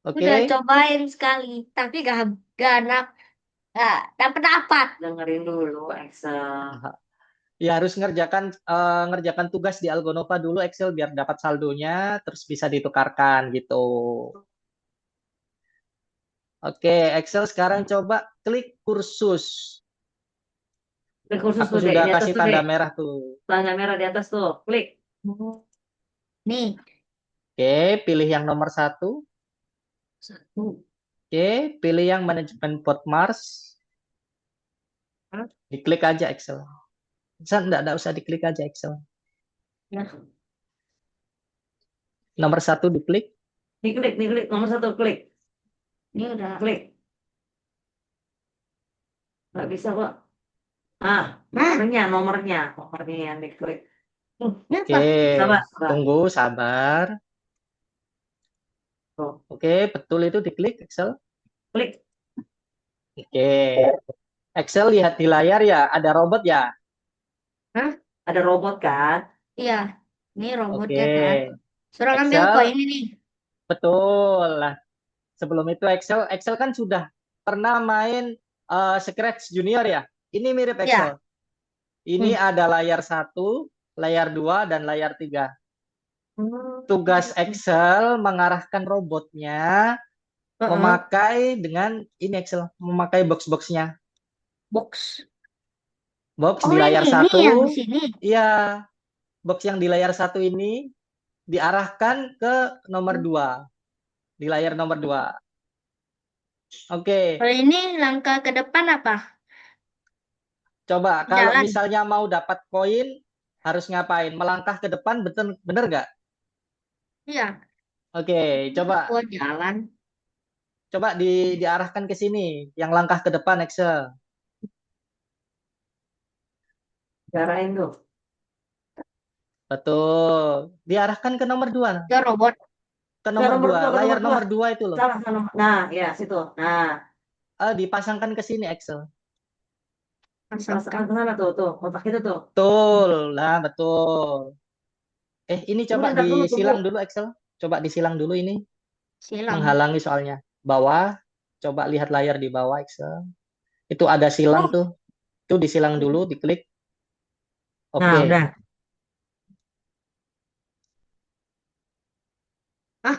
C: Udah
A: Oke?
C: cobain sekali, tapi gak dapat.
B: Dengerin dulu Excel.
A: Ya harus ngerjakan tugas di Algonova dulu Excel biar dapat saldonya terus bisa ditukarkan gitu. Oke, Excel sekarang coba klik kursus.
B: Klik kursus
A: Aku
B: tuh deh,
A: sudah
B: di atas
A: kasih
B: tuh deh.
A: tanda merah tuh.
B: Tanda merah di atas tuh, klik.
C: Nih,
A: Oke, pilih yang nomor 1.
B: 1.
A: Oke, pilih yang manajemen Mars.
B: Hah?
A: Diklik aja Excel. Enggak usah diklik aja Excel.
B: Nah,
A: Nomor 1 diklik.
B: diklik, nomor 1 klik,
C: ini udah.
B: klik. Nggak bisa kok. Ah,
C: Nah,
B: nomornya yang diklik.
C: ini
A: Oke,
C: apa?
B: Sabar, sabar.
A: tunggu, sabar.
B: Tuh,
A: Oke, betul itu diklik Excel.
B: klik.
A: Oke, Excel lihat di layar ya, ada robot ya.
C: Hah?
B: Ada robot kan?
C: Iya, ini
A: Oke,
C: robotnya kan. Suruh ngambil
A: Excel
C: koin ini.
A: betul lah. Sebelum itu Excel kan sudah pernah main Scratch Junior ya. Ini mirip Excel.
C: Ya.
A: Ini
C: Hmm.
A: ada layar 1, layar 2, dan layar 3. Tugas Excel mengarahkan robotnya memakai dengan ini Excel, memakai box-boxnya.
C: Box.
A: Box
C: Oh,
A: di layar
C: yang ini
A: 1,
C: yang di sini.
A: iya, box yang di layar 1 ini diarahkan ke nomor 2, di layar nomor 2. Oke,
C: Kalau ini langkah ke depan apa?
A: coba kalau
C: Jalan.
A: misalnya mau dapat koin harus ngapain? Melangkah ke depan, betul bener nggak?
C: Iya.
A: Oke, coba
C: Buat jalan.
A: coba diarahkan ke sini, yang langkah ke depan Excel.
B: Carain tuh.
A: Betul. Diarahkan ke nomor 2,
C: Ke robot.
A: ke
B: Ke
A: nomor
B: nomor
A: 2,
B: 2, ke
A: layar
B: nomor 2.
A: nomor 2 itu loh.
B: Salah, salah. Nah, ya situ. Nah,
A: Dipasangkan ke sini Excel.
B: pasangkan
C: Pasangkan.
B: ke sana tuh, kotak itu tuh.
A: Betul, nah betul. Ini
B: Tunggu,
A: coba
B: ntar dulu, tunggu.
A: disilang dulu Excel. Coba disilang dulu ini,
C: Silang.
A: menghalangi soalnya. Bawah, coba lihat layar di bawah Excel. Itu ada silang
B: Oh,
A: tuh. Itu disilang dulu, diklik.
B: nah
A: Oke.
B: udah.
C: Ah,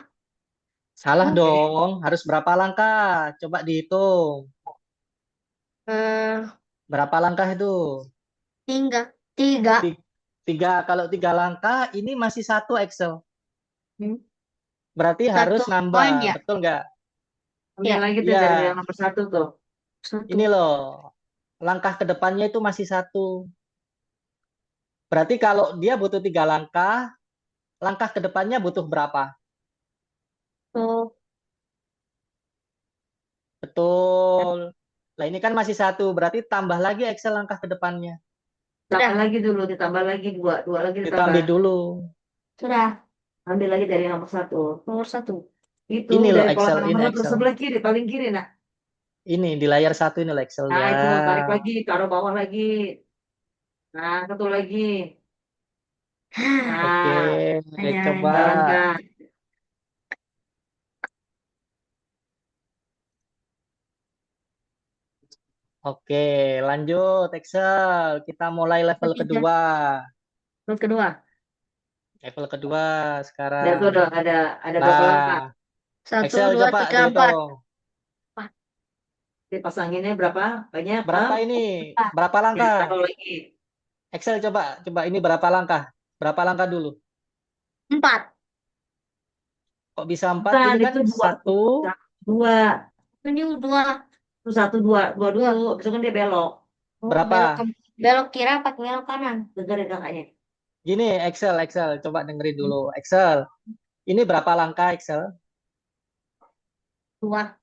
A: Salah
C: oh.
A: dong, harus berapa langkah? Coba dihitung.
C: Eh,
A: Berapa langkah itu?
C: tiga. Tiga.
A: Ti- Tiga. Kalau 3 langkah, ini masih 1 Excel.
C: Hmm.
A: Berarti harus
C: Satu
A: nambah,
C: koin ya.
A: betul nggak?
B: Ambil
C: Ya.
B: lagi tuh dari yang
A: Iya,
B: nomor 1 tuh.
C: Satu.
A: ini loh. Langkah ke depannya itu masih 1. Berarti kalau dia butuh 3 langkah, langkah ke depannya butuh berapa?
C: Tuh.
A: Betul. Nah, ini kan masih 1. Berarti tambah lagi Excel langkah ke depannya.
B: Tambah
C: Sudah.
B: lagi dulu, ditambah lagi dua lagi ditambah.
A: Ditambah dulu.
C: Sudah.
B: Ambil lagi dari nomor 1.
C: Nomor satu.
B: Itu
A: Ini loh
B: dari kolam
A: Excel,
B: nomor
A: ini
B: 1
A: Excel.
B: sebelah kiri, paling kiri nak.
A: Ini di layar 1 ini loh Excel
B: Nah
A: ya.
B: itu tarik lagi, taruh bawah lagi. Nah, satu lagi.
A: Oke,
B: Nah,
A: coba.
B: jalankan.
A: Oke, lanjut Excel. Kita mulai level
C: Ketiga.
A: kedua.
C: Nomor kedua.
A: Level kedua
B: Lihat tuh
A: sekarang.
B: ada berapa langkah.
A: Nah,
C: Satu,
A: Excel
C: dua,
A: coba
C: tiga, empat.
A: dihitung.
B: Dipasanginnya berapa? Banyak.
A: Berapa ini? Berapa
B: Ya,
A: langkah?
B: taruh lagi.
A: Excel coba ini berapa langkah? Berapa langkah dulu?
C: Empat.
A: Kok bisa 4?
B: Bukan,
A: Ini kan
B: itu dua.
A: 1.
B: Dua.
C: Ini dua.
B: Itu satu, dua dulu. Besok kan dia belok.
C: Oh,
A: Berapa?
C: belok kiri apa belok kanan?
B: Dengerin kakaknya.
A: Gini, Excel, coba dengerin dulu. Excel, ini berapa langkah Excel?
C: Dua.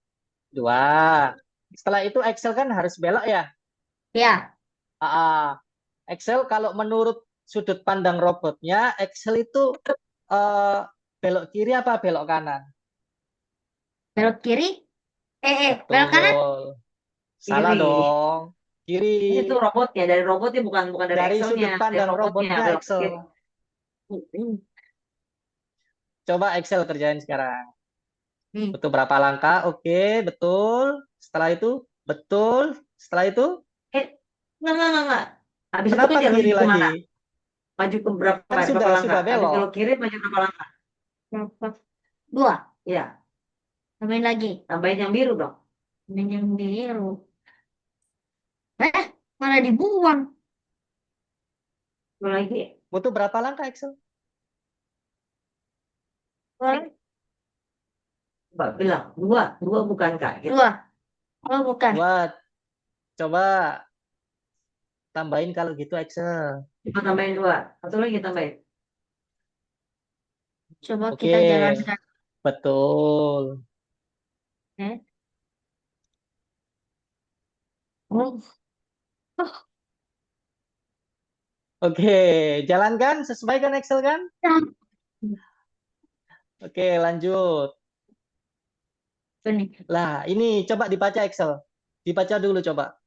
A: 2. Setelah itu Excel kan harus belok ya?
C: Ya.
A: Excel kalau menurut sudut pandang robotnya, Excel itu eh, belok kiri apa belok kanan?
C: Belok kiri. Belok kanan.
A: Betul. Salah
B: Kiri.
A: dong. Kiri.
B: Itu robotnya, dari robotnya bukan bukan dari
A: Dari
B: Excelnya,
A: sudut
B: dari
A: pandang
B: robotnya
A: robotnya
B: belok
A: Excel.
B: kiri. Hmm.
A: Coba Excel kerjain sekarang.
C: Hmm.
A: Betul berapa langkah? Oke, betul. Setelah itu, betul. Setelah itu,
B: Eh, enggak. Habis itu kan
A: kenapa
B: jalannya
A: kiri
B: kemana?
A: lagi?
B: Maju ke berapa,
A: Kan
B: berapa
A: sudah
B: langkah? Habis
A: belok.
B: belok kiri maju berapa langkah?
C: Berapa? Dua.
B: Ya,
C: Tambahin lagi.
B: tambahin yang biru dong.
C: Tambahin yang biru. Malah dibuang.
B: Belok lagi.
A: Butuh berapa langkah Excel?
C: Dua.
B: Mbak bilang dua, dua bukan kak? Gitu.
C: Dua. Oh, bukan.
A: Buat. Coba tambahin kalau gitu Excel.
B: Coba tambahin dua. Satu lagi tambahin.
C: Coba
A: Oke,
C: kita jalankan.
A: betul.
C: Eh. Oh. Oh.
A: Oke, jalankan. Sesuai kan Excel kan?
C: Ya.
A: Oke, lanjut.
C: Ini.
A: Lah, ini coba dibaca Excel. Dibaca dulu coba.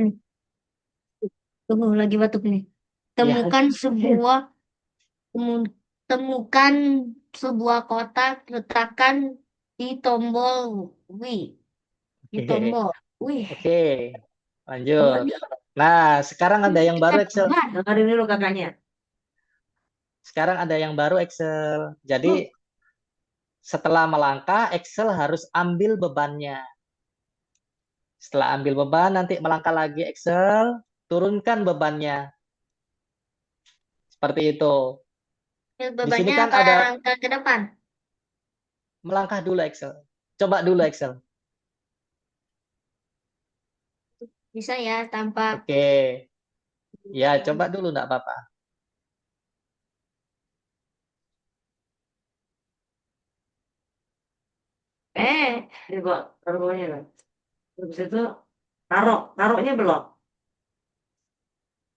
C: Ini. Tunggu lagi batuk ini.
A: Ya,
C: Temukan sebuah temu- temukan sebuah kotak, letakkan di tombol Wih. Di
A: oke.
C: tombol. Wih.
A: Oke,
B: Enggak
A: lanjut.
B: bisa.
A: Nah, sekarang ada yang baru Excel.
B: Dengerin dulu kakaknya.
A: Sekarang ada yang baru Excel. Jadi,
B: Oh,
A: setelah melangkah, Excel harus ambil bebannya. Setelah ambil beban, nanti melangkah lagi Excel, turunkan bebannya. Seperti itu. Di sini
C: Bebannya
A: kan
C: apa
A: ada
C: langkah ke depan?
A: melangkah dulu Excel. Coba dulu Excel.
C: Bisa ya tanpa.
A: Oke. Ya, coba dulu enggak apa-apa.
B: dibawa taruhnya lah. Terus itu taruhnya belum.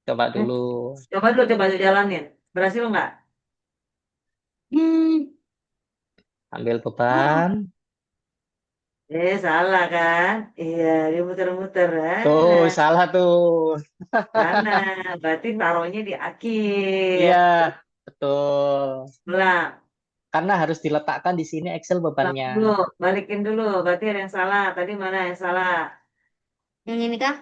A: Coba
B: Eh,
A: dulu.
B: coba dulu jalanin. Berhasil nggak?
C: Hmm.
A: Ambil
B: Oh,
A: beban.
B: salah kan? Iya, dia muter-muter.
A: Tuh, salah tuh.
B: Sana, berarti taruhnya di akhir.
A: Iya, betul.
B: Ulang,
A: Karena harus diletakkan di sini Excel
B: ulang
A: bebannya.
B: dulu, balikin dulu. Berarti ada yang salah. Tadi mana yang salah?
C: Yang ini kah?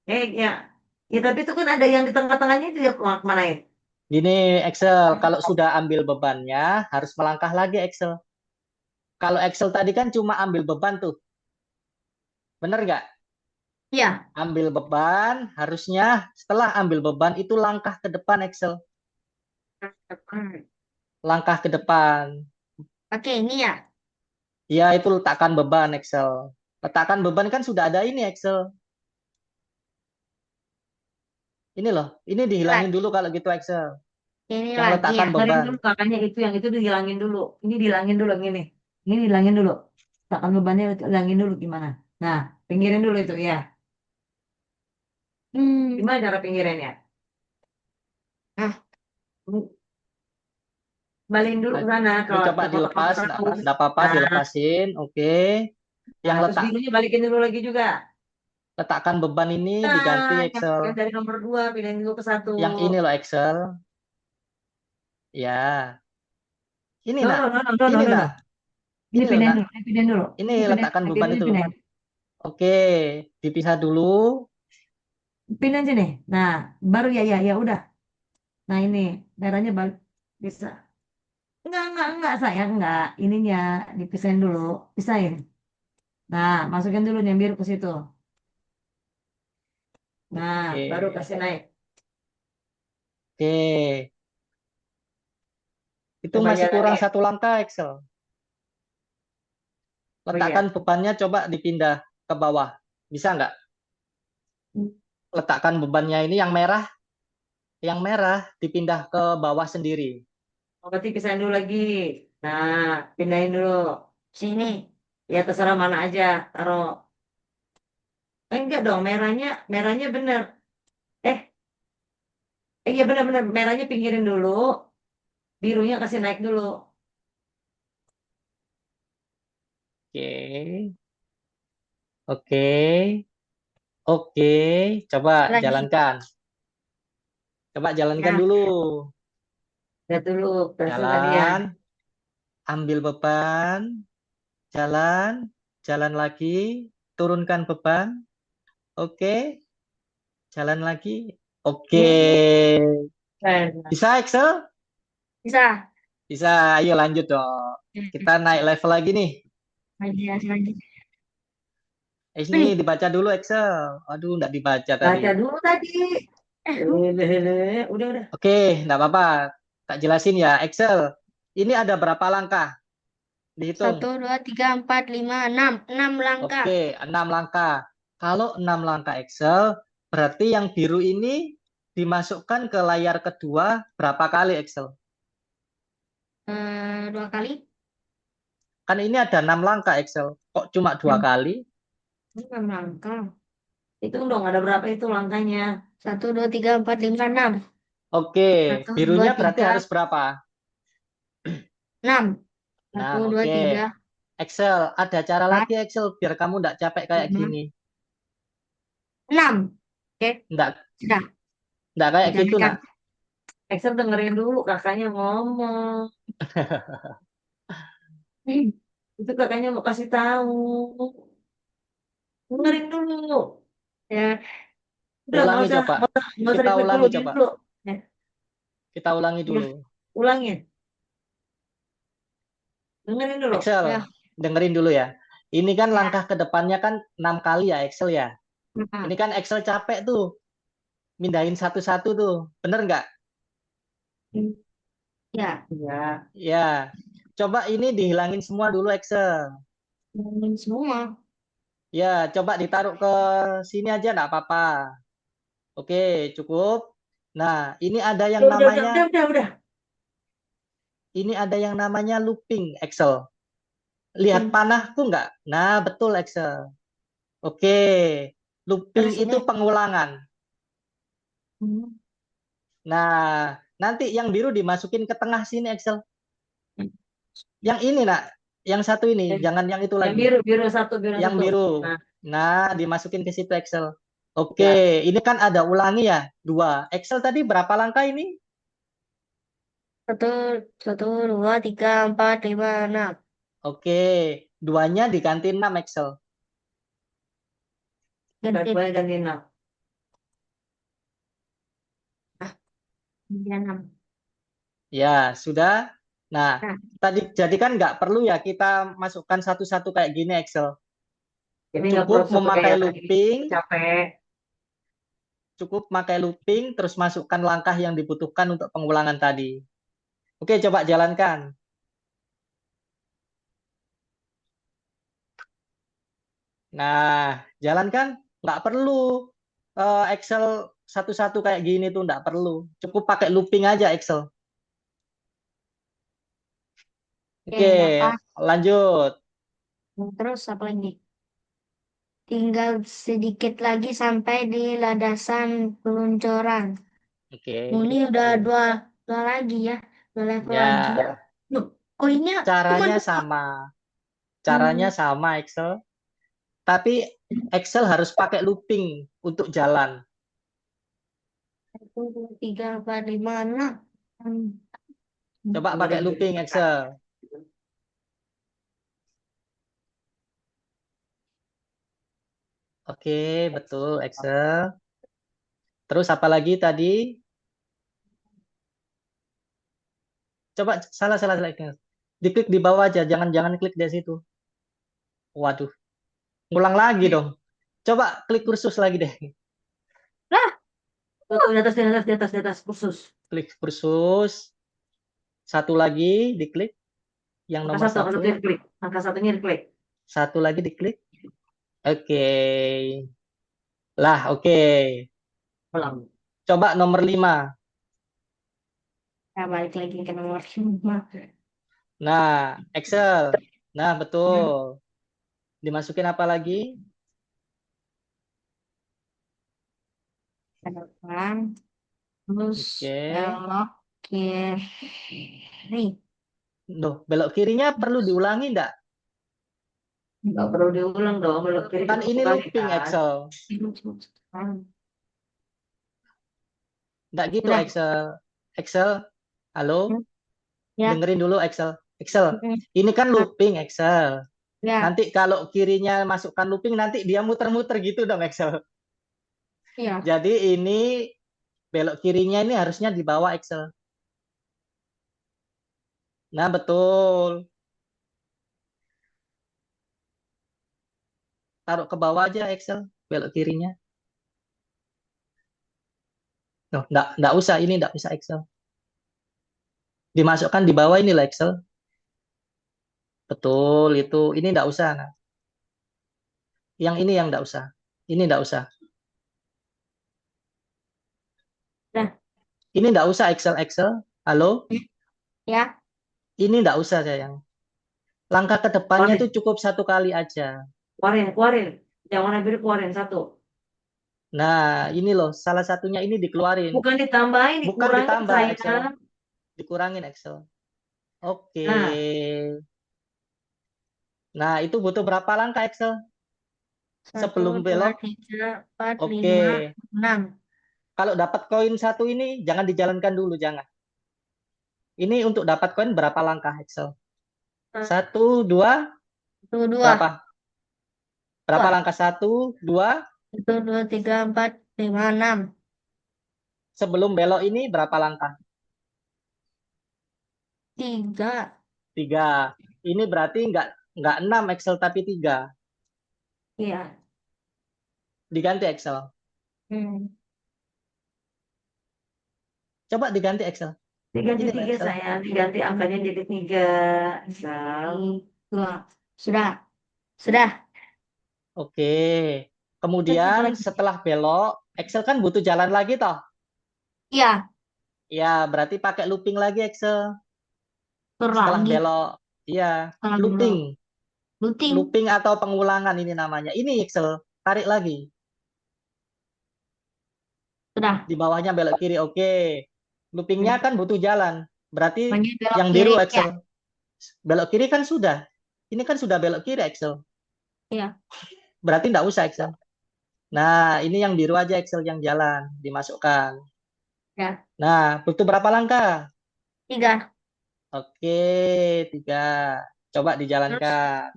B: Ya, ya tapi itu kan ada yang di tengah-tengahnya dia kemanain?
A: Gini Excel, kalau sudah ambil bebannya, harus melangkah lagi Excel. Kalau Excel tadi kan cuma ambil beban tuh. Bener nggak?
C: Ya.
A: Ambil beban, harusnya setelah ambil beban itu langkah ke depan Excel.
C: Hmm.
A: Langkah ke depan.
C: Pakai ini ya.
A: Ya, itu letakkan beban Excel. Letakkan beban kan sudah ada ini Excel. Ini loh, ini
C: Lah,
A: dihilangin dulu kalau gitu Excel.
C: ini
A: Yang
C: lagi ya.
A: letakkan
B: Dengerin
A: beban.
B: dulu kakaknya itu yang itu dihilangin dulu. Ini dihilangin dulu yang ini. Ini dihilangin dulu. Takkan bebannya hilangin dulu gimana? Nah, pinggirin dulu itu ya.
C: Hmm.
B: Gimana cara pinggirannya?
C: Ah,
B: Balikin dulu
A: Nah,
B: ke sana
A: ini
B: kalau
A: coba
B: kalau kamu
A: dilepas,
B: tahu.
A: enggak apa-apa,
B: Nah,
A: dilepasin. Oke. Yang
B: terus birunya balikin dulu lagi juga.
A: letakkan beban ini diganti
B: Nah,
A: Excel.
B: yang dari nomor 2 pindahin dulu ke satu.
A: Yang ini loh Excel. Ya, ini
B: No,
A: nak,
B: no, no, no, no, no,
A: ini
B: no, no.
A: nak,
B: Ini
A: ini loh
B: pindahin
A: nak.
B: dulu, ini pindahin dulu.
A: Ini
B: Ini pindahin,
A: letakkan
B: lagi
A: beban
B: dulu
A: itu.
B: pindahin.
A: Oke, dipisah dulu.
B: Pindahin sini. Nah, baru ya udah. Nah, ini merahnya balik bisa. Enggak, sayang, enggak. Ininya dipisahin dulu, pisahin. Nah, masukin dulu yang biru ke situ. Nah, baru
A: Oke,
B: kasih naik.
A: oke. Itu
B: Coba
A: masih kurang
B: jalanin.
A: satu langkah Excel.
B: Oh
A: Letakkan
B: iya.
A: bebannya coba dipindah ke bawah. Bisa nggak? Letakkan bebannya ini yang merah dipindah ke bawah sendiri.
B: Oh, berarti pisahin dulu lagi. Nah, pindahin dulu.
C: sini.
B: Ya terserah mana aja. Taruh. Enggak dong, merahnya bener. Eh, iya benar-benar merahnya pinggirin dulu, birunya kasih naik dulu.
A: Oke, oke. Oke, coba
C: Lagi.
A: jalankan. Coba jalankan
C: Ya.
A: dulu.
B: Lihat dulu hasil tadi ya.
A: Jalan, ambil beban, jalan, jalan lagi, turunkan beban. Oke, jalan lagi. Oke.
B: Keren.
A: Bisa Excel?
C: Bisa.
A: Bisa. Ayo lanjut dong. Kita naik level lagi nih.
C: Lagi.
A: Ini dibaca dulu Excel. Aduh, nggak dibaca tadi.
B: Baca dulu tadi. Udah.
A: Oke, nggak apa-apa. Tak jelasin ya. Excel, ini ada berapa langkah? Dihitung.
C: 1, 2, 3, 4, 5, 6. 6 langkah.
A: Oke, 6 langkah. Kalau 6 langkah Excel, berarti yang biru ini dimasukkan ke layar kedua berapa kali Excel?
C: 2 kali.
A: Kan ini ada 6 langkah Excel. Kok cuma 2 kali?
B: 6 langkah. Itu dong ada berapa itu langkahnya?
C: 1, 2, 3, 4, 5, 6.
A: Oke,
C: 1, 2,
A: birunya berarti
C: 3,
A: harus berapa?
C: 6. 1,
A: 6,
C: 2,
A: oke.
C: 3,
A: Excel, ada cara
C: 4,
A: lagi Excel biar kamu nggak capek kayak
C: 5,
A: gini.
C: 6. Oke,
A: Nggak,
C: sudah.
A: nggak kayak gitu,
C: Dijalankan.
A: nak.
B: Excel dengerin dulu kakaknya ngomong. Itu kakaknya mau kasih tahu. Dengerin dulu.
C: Ya,
B: Udah
A: Ulangi coba.
B: nggak usah
A: Kita
B: repeat dulu,
A: ulangi
B: gini
A: coba.
B: dulu. Ya,
A: Kita ulangi
B: ya,
A: dulu.
B: ulangin. Dengerin dulu.
A: Excel,
C: ya.
A: dengerin dulu ya. Ini kan
C: Ya.
A: langkah ke depannya kan 6 kali ya Excel ya.
C: Nah,
A: Ini kan Excel capek tuh. Mindahin satu-satu tuh. Bener nggak?
C: ya.
B: Ya.
A: Ya. Coba ini dihilangin semua dulu Excel.
C: Ngomongin semua.
A: Ya, coba ditaruh ke sini aja nggak apa-apa. Oke, cukup. Nah, ini ada yang namanya
B: Udah.
A: ini ada yang namanya looping Excel. Lihat panahku nggak? Nah, betul Excel. Oke. Looping
C: Terus
A: itu
C: ini.
A: pengulangan.
C: Hmm.
A: Nah, nanti yang biru dimasukin ke tengah sini Excel. Yang ini, nak. Yang satu ini, jangan yang itu
B: Yang
A: lagi.
B: biru satu.
A: Yang biru.
B: Nah,
A: Nah, dimasukin ke situ Excel. Oke,
B: ya.
A: ini kan ada ulangi ya, 2. Excel tadi berapa langkah ini?
C: 1, 1, 2, 3, 4, 5, 6.
A: Oke, 2-nya diganti 6 Excel.
C: Ganti.
B: Boleh ganti 6.
C: 6.
A: Ya, sudah. Nah,
C: Nah,
A: tadi jadi kan nggak perlu ya kita masukkan satu-satu kayak gini Excel.
B: Jadi nggak perlu
A: Cukup
B: pakai
A: memakai
B: yang lagi
A: looping,
B: capek.
A: terus masukkan langkah yang dibutuhkan untuk pengulangan tadi. Oke, coba jalankan. Nah, jalankan. Nggak perlu Excel satu-satu kayak gini tuh nggak perlu. Cukup pakai looping aja Excel.
C: oke,
A: Oke,
C: apa?
A: lanjut.
C: Terus apa lagi? Tinggal sedikit lagi sampai di landasan peluncuran.
A: Oke,
C: Ini udah dua lagi ya. 2 level lagi.
A: ya
C: Loh, koinnya cuma
A: caranya
C: 2.
A: sama. Caranya sama Excel. Tapi Excel harus pakai looping untuk jalan.
C: 1, 2, 3, 4, 5, 6.
A: Coba pakai looping Excel. Oke, betul Excel. Terus apa lagi tadi? Coba salah. Diklik di bawah aja, jangan klik di situ. Waduh, ngulang lagi dong. Coba klik kursus lagi deh.
C: Lah,
B: Tuh, di atas kursus.
A: Klik kursus. Satu lagi diklik yang nomor
B: Angka
A: satu.
B: klik. Angka satunya diklik.
A: Satu lagi diklik. Oke. Lah, oke.
B: Ulang.
A: Coba nomor 5.
C: ya balik lagi ke nomor 5.
A: Nah, Excel. Nah, betul. Dimasukin apa lagi?
C: Ke depan. Terus
A: Oke.
C: belok kiri.
A: Duh, belok kirinya perlu diulangi enggak?
B: Nggak perlu diulang dong, belok kiri
A: Kan
B: ketemu
A: ini
B: kali
A: looping
B: kan.
A: Excel. Nggak gitu
C: Udah.
A: Excel. Excel, halo?
C: Ya.
A: Dengerin dulu Excel. Excel,
C: Mm-mm.
A: ini kan looping Excel.
C: Ya.
A: Nanti kalau kirinya masukkan looping, nanti dia muter-muter gitu dong Excel.
C: Iya.
A: Jadi ini belok kirinya ini harusnya di bawah Excel. Nah, betul. Taruh ke bawah aja Excel, belok kirinya. Tuh, nggak usah, ini nggak usah Excel. Dimasukkan di bawah ini lah Excel. Betul, itu. Ini nggak usah. Nah. Yang ini yang nggak usah. Ini nggak usah.
C: Udah.
A: Ini nggak usah Excel. Halo?
C: Ya.
A: Ini nggak usah sayang. Langkah ke depannya
B: Keluarin,
A: tuh cukup satu kali aja.
B: keluarin. Yang warna biru keluarin satu.
A: Nah, ini loh, salah satunya ini dikeluarin.
B: Bukan ditambahin,
A: Bukan
B: dikurangin
A: ditambah Excel.
B: sayang.
A: Dikurangin Excel. Oke.
B: Nah,
A: Nah, itu butuh berapa langkah Excel?
C: 1,
A: Sebelum
C: 2,
A: belok?
C: 3, 4,
A: Oke.
C: 5, 6.
A: Kalau dapat koin satu ini, jangan dijalankan dulu, jangan. Ini untuk dapat koin berapa langkah Excel? 1, 2,
C: 1, 2.
A: berapa? Berapa langkah? 1, 2,
C: 1, 2, 3, 4, 5, 6.
A: sebelum belok ini berapa langkah?
C: 3.
A: 3. Ini berarti nggak 6 Excel, tapi 3.
C: Iya.
A: Diganti Excel.
C: Hmm.
A: Coba diganti Excel.
B: diganti
A: Ini loh
B: 3
A: Excel.
B: sayang. Diganti angkanya jadi 3.
C: Dua. Sudah. Sudah.
A: Oke. Kemudian setelah belok, Excel kan butuh jalan lagi toh?
C: Iya.
A: Ya, berarti pakai looping lagi Excel.
C: Tur
A: Setelah
C: lagi.
A: belok. Iya,
C: Setelah belok.
A: looping.
C: Looting.
A: Looping atau pengulangan ini namanya. Ini Excel, tarik lagi.
C: Sudah.
A: Di bawahnya belok kiri, oke. Loopingnya kan butuh jalan. Berarti
C: Makanya belok
A: yang
C: kiri.
A: biru
C: Ya.
A: Excel. Belok kiri kan sudah. Ini kan sudah belok kiri Excel.
C: Iya.
A: Berarti nggak usah Excel. Nah, ini yang biru aja Excel yang jalan. Dimasukkan.
C: Ya.
A: Nah, butuh berapa langkah?
C: 3.
A: Oke, 3. Coba
C: Terus
A: dijalankan.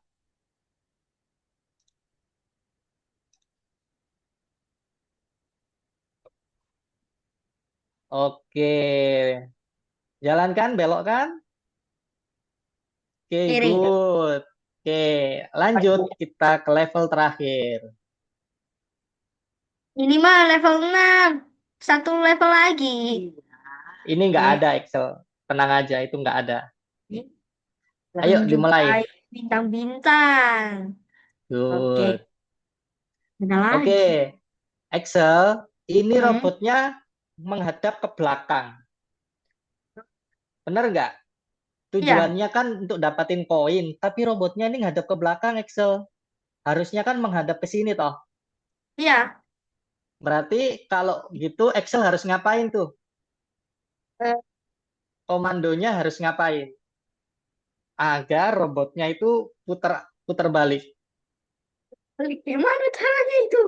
A: Oke. Jalankan, belok kan? Oke,
C: kiri.
A: good. Oke, lanjut kita ke level terakhir.
C: Ini mah level 6. Satu level lagi.
A: Ini nggak
C: Oke.
A: ada Excel. Tenang aja, itu nggak ada. Ayo,
C: Jangan
A: dimulai.
C: jumpai bintang-bintang. Oke.
A: Good.
C: Ada
A: Oke,
C: lagi.
A: Excel, ini
C: Hmm.
A: robotnya menghadap ke belakang. Bener nggak?
C: Iya.
A: Tujuannya kan untuk dapatin koin, tapi robotnya ini ngadep ke belakang Excel. Harusnya kan menghadap ke sini toh.
C: Iya.
A: Berarti kalau gitu Excel harus ngapain tuh?
C: Eh,
A: Komandonya harus ngapain? Agar robotnya itu putar putar balik.
C: Gimana caranya itu?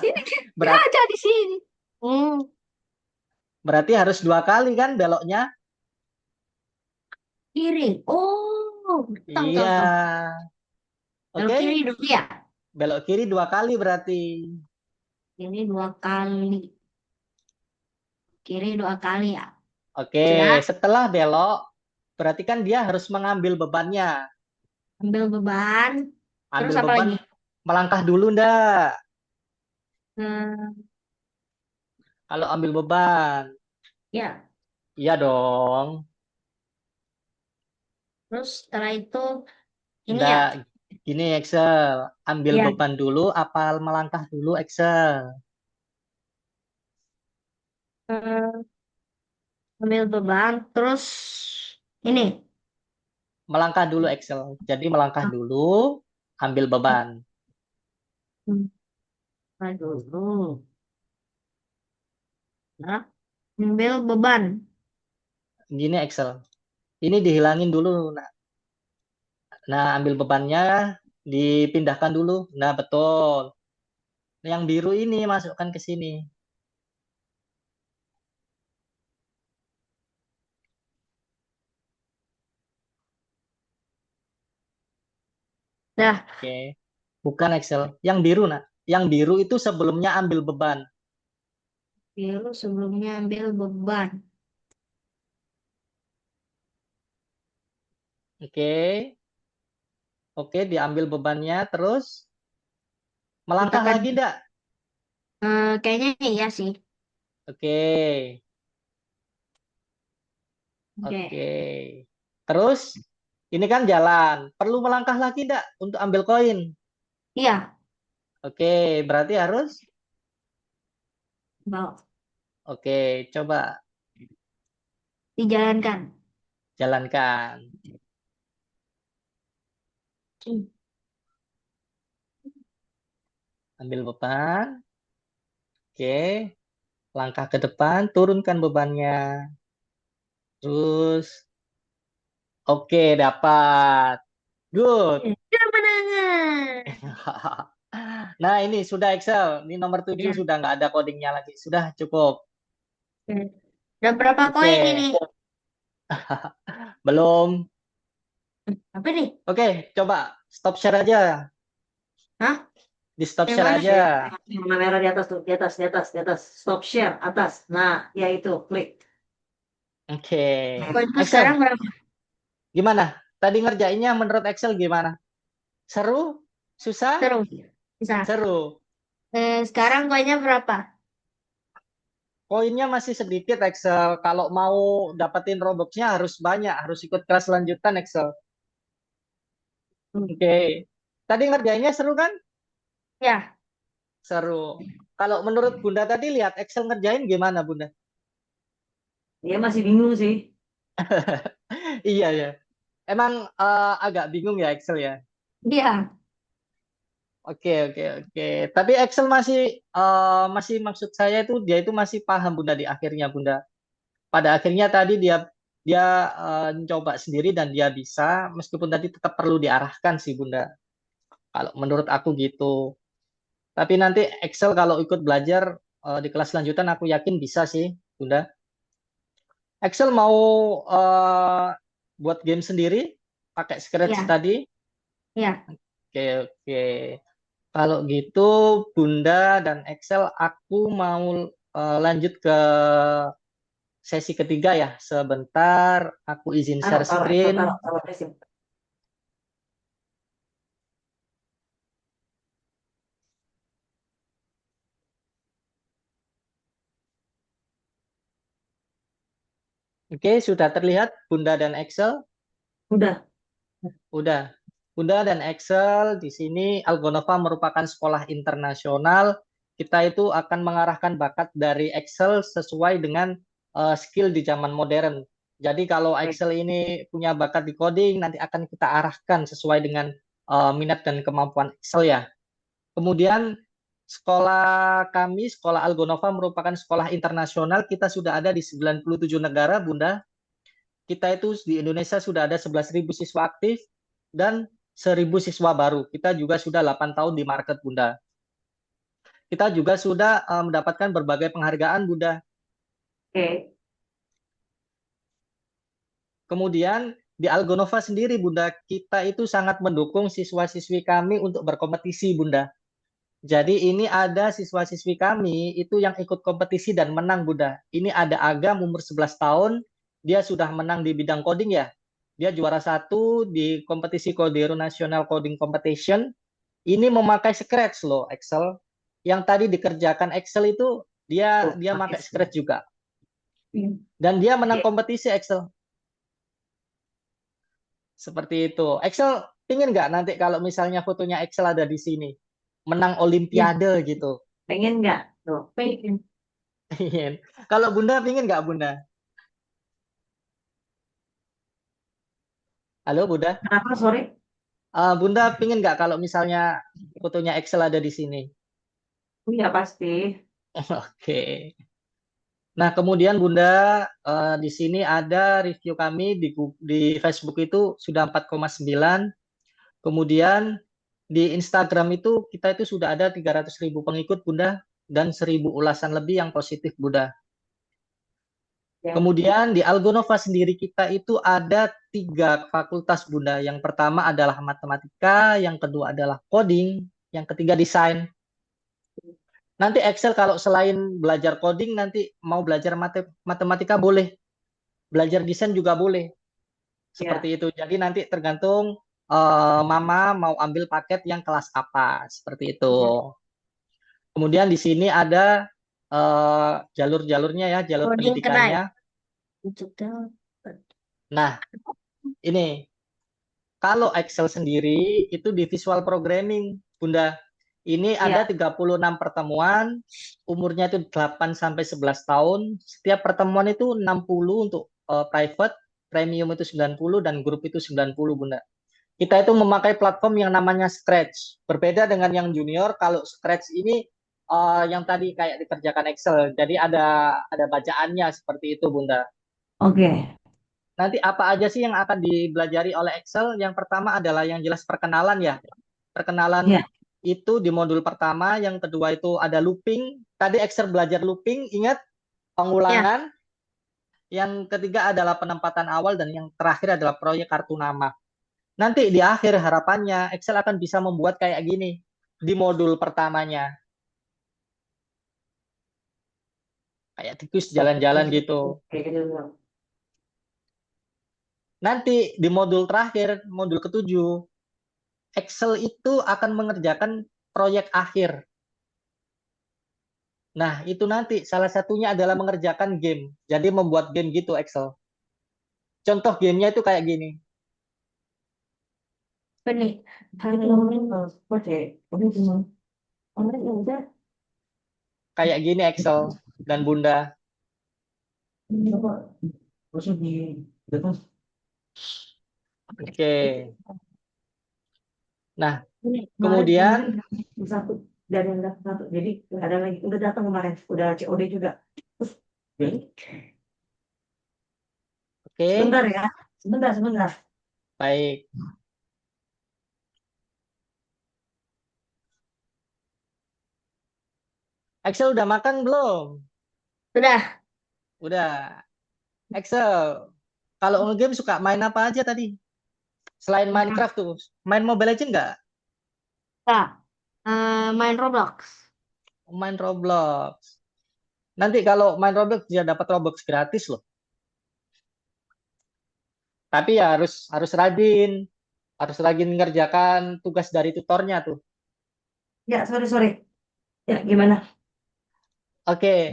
C: Sini
A: Berat,
C: aja di sini.
A: berarti harus 2 kali kan beloknya?
C: Kiri. Oh, tahu
A: Iya.
C: tahu tahu. Belok
A: Oke,
C: kiri dulu ya.
A: belok kiri 2 kali berarti.
C: Ini 2 kali. Kiri 2 kali ya.
A: Oke,
C: Sudah.
A: setelah belok, berarti kan dia harus mengambil bebannya.
C: Ambil beban. Terus
A: Ambil
C: apa
A: beban,
C: lagi?
A: melangkah dulu ndak?
C: Hmm,
A: Kalau ambil beban,
C: ya.
A: iya dong.
C: Terus setelah itu ini ya.
A: Ndak, gini Excel, ambil
C: Ya.
A: beban dulu, apa melangkah dulu Excel?
C: Hmm, ambil beban. Terus ini.
A: Melangkah dulu Excel. Jadi melangkah dulu, ambil beban.
C: Hmm, dulu. Nah, ambil beban.
A: Gini Excel. Ini dihilangin dulu. Nah, ambil bebannya, Dipindahkan dulu. Nah, betul. Yang biru ini masukkan ke sini.
C: Dah,
A: Oke. Bukan Excel. Yang biru, nak. Yang biru itu sebelumnya ambil beban.
C: biru sebelumnya ambil beban.
A: Oke. Oke, diambil bebannya. Terus melangkah
C: Letakkan.
A: lagi enggak?
C: Kayaknya iya sih.
A: Oke.
C: Oke.
A: Oke. Terus ini kan jalan. Perlu melangkah lagi enggak untuk ambil koin?
C: Iya,
A: Oke, berarti harus.
C: mau
A: Oke, coba
C: dijalankan.
A: jalankan.
C: Hmm.
A: Ambil beban. Oke, langkah ke depan, turunkan bebannya. Terus, oke, dapat. Good.
C: Kemenangan.
A: Nah, ini sudah Excel. Ini nomor 7
C: Ya.
A: sudah nggak ada codingnya lagi. Sudah cukup.
C: Oke. Udah berapa
A: Oke,
C: koin ini?
A: belum.
C: Apa nih?
A: Oke, coba stop share aja.
C: Hah?
A: Di stop
C: Yang
A: share
C: mana?
A: aja.
B: Yang merah di atas tuh, di atas, di atas, di atas. Stop share atas. Nah, ya itu, klik.
A: Oke.
C: Koinku
A: Excel,
C: sekarang berapa?
A: gimana? Tadi ngerjainnya menurut Excel gimana? Seru? Susah?
C: Seru. Bisa.
A: Seru.
C: Sekarang koinnya berapa?
A: Poinnya masih sedikit Excel. Kalau mau dapetin Robux-nya harus banyak, harus ikut kelas lanjutan Excel. Oke. Tadi ngerjainnya seru kan?
C: Ya.
A: Seru. Kalau menurut Bunda tadi lihat Excel ngerjain gimana Bunda?
B: Dia masih bingung sih.
A: Iya ya. Emang agak bingung ya Excel ya.
C: Iya.
A: Oke oke oke. Tapi Excel masih masih maksud saya itu dia itu masih paham Bunda di akhirnya Bunda. Pada akhirnya tadi dia dia coba sendiri dan dia bisa meskipun tadi tetap perlu diarahkan sih Bunda. Kalau menurut aku gitu. Tapi nanti Excel kalau ikut belajar di kelas lanjutan aku yakin bisa sih Bunda. Excel mau buat game sendiri pakai Scratch
C: Iya.
A: tadi.
C: Iya.
A: Oke oke. Kalau gitu Bunda dan Excel aku mau lanjut ke sesi ketiga ya. Sebentar aku izin
B: Taruh,
A: share
B: taruh, Excel,
A: screen.
B: taruh, taruh, Excel.
A: Oke, sudah terlihat Bunda dan Excel?
B: Udah.
A: Udah. Bunda dan Excel di sini Algonova merupakan sekolah internasional. Kita itu akan mengarahkan bakat dari Excel sesuai dengan skill di zaman modern. Jadi kalau Excel ini punya bakat di coding, nanti akan kita arahkan sesuai dengan minat dan kemampuan Excel ya. Kemudian sekolah kami, sekolah Algonova merupakan sekolah internasional. Kita sudah ada di 97 negara, Bunda. Kita itu di Indonesia sudah ada 11.000 siswa aktif dan 1.000 siswa baru. Kita juga sudah 8 tahun di market, Bunda. Kita juga sudah mendapatkan berbagai penghargaan, Bunda.
B: Oke.
A: Kemudian di Algonova sendiri, Bunda, kita itu sangat mendukung siswa-siswi kami untuk berkompetisi, Bunda. Jadi ini ada siswa-siswi kami itu yang ikut kompetisi dan menang, Bunda. Ini ada Agam umur 11 tahun, dia sudah menang di bidang coding ya. Dia juara satu di kompetisi Codero National Coding Competition. Ini memakai Scratch loh, Excel. Yang tadi dikerjakan Excel itu dia
B: Tuh,
A: dia
B: pakai
A: pakai
B: Excel.
A: Scratch juga.
C: Hmm.
A: Dan dia menang
B: Oke.
A: kompetisi Excel. Seperti itu. Excel pingin nggak nanti kalau misalnya fotonya Excel ada di sini? Menang
C: Ya.
A: Olimpiade gitu.
B: Pengen nggak? Tuh.
C: Pengen.
A: Pingin. Kalau Bunda pingin nggak Bunda? Halo Bunda.
B: Kenapa, sorry?
A: Bunda pingin nggak kalau misalnya fotonya Excel ada di sini?
B: Iya, pasti.
A: Oke. Nah, kemudian Bunda, di sini ada review kami di Facebook itu sudah 4,9. Kemudian Di Instagram itu kita itu sudah ada 300.000 pengikut Bunda dan 1.000 ulasan lebih yang positif Bunda.
B: Ya.
A: Kemudian di Algonova sendiri kita itu ada 3 fakultas Bunda. Yang pertama adalah matematika, yang kedua adalah coding, yang ketiga desain. Nanti Excel kalau selain belajar coding nanti mau belajar matematika boleh, belajar desain juga boleh.
B: Ya.
A: Seperti itu. Jadi nanti tergantung Mama mau ambil paket yang kelas apa, seperti itu. Kemudian di sini ada jalur-jalurnya ya, jalur
C: Coding kena
A: pendidikannya.
C: Digital.
A: Nah, ini kalau Excel sendiri itu di visual programming, Bunda. Ini ada
B: Ya.
A: 36 pertemuan, umurnya itu 8 sampai 11 tahun. Setiap pertemuan itu 60 untuk private, premium itu 90 dan grup itu 90, Bunda. Kita itu memakai platform yang namanya Scratch. Berbeda dengan yang junior, kalau Scratch ini yang tadi kayak dikerjakan Excel. Jadi ada bacaannya seperti itu, Bunda.
B: Oke.
A: Nanti apa aja sih yang akan dipelajari oleh Excel? Yang pertama adalah yang jelas perkenalan ya. Perkenalan
B: Ya.
A: itu di modul pertama, yang kedua itu ada looping. Tadi Excel belajar looping, ingat pengulangan. Yang ketiga adalah penempatan awal dan yang terakhir adalah proyek kartu nama. Nanti di akhir harapannya Excel akan bisa membuat kayak gini di modul pertamanya. Kayak tikus jalan-jalan gitu.
B: Kayak gitu.
A: Nanti di modul terakhir, modul ketujuh, Excel itu akan mengerjakan proyek akhir. Nah, itu nanti salah satunya adalah mengerjakan game. Jadi membuat game gitu Excel. Contoh gamenya itu kayak gini.
C: Benih.
A: Kayak gini Excel dan Bunda. Oke. Nah, kemudian
B: satu dari yang datang satu. Jadi ada lagi udah datang kemarin, udah COD juga.
A: oke,
B: Sebentar ya. Sebentar.
A: baik. Excel udah makan belum?
C: Sudah.
A: Udah. Excel, kalau ngegame suka main apa aja tadi? Selain Minecraft tuh, main Mobile Legends nggak?
C: Kak. Main Roblox.
A: Main Roblox. Nanti kalau main Roblox dia dapat Robux gratis loh. Tapi ya harus rajin ngerjakan tugas dari tutornya tuh.
B: Ya, sorry. Ya, gimana?
A: Oke,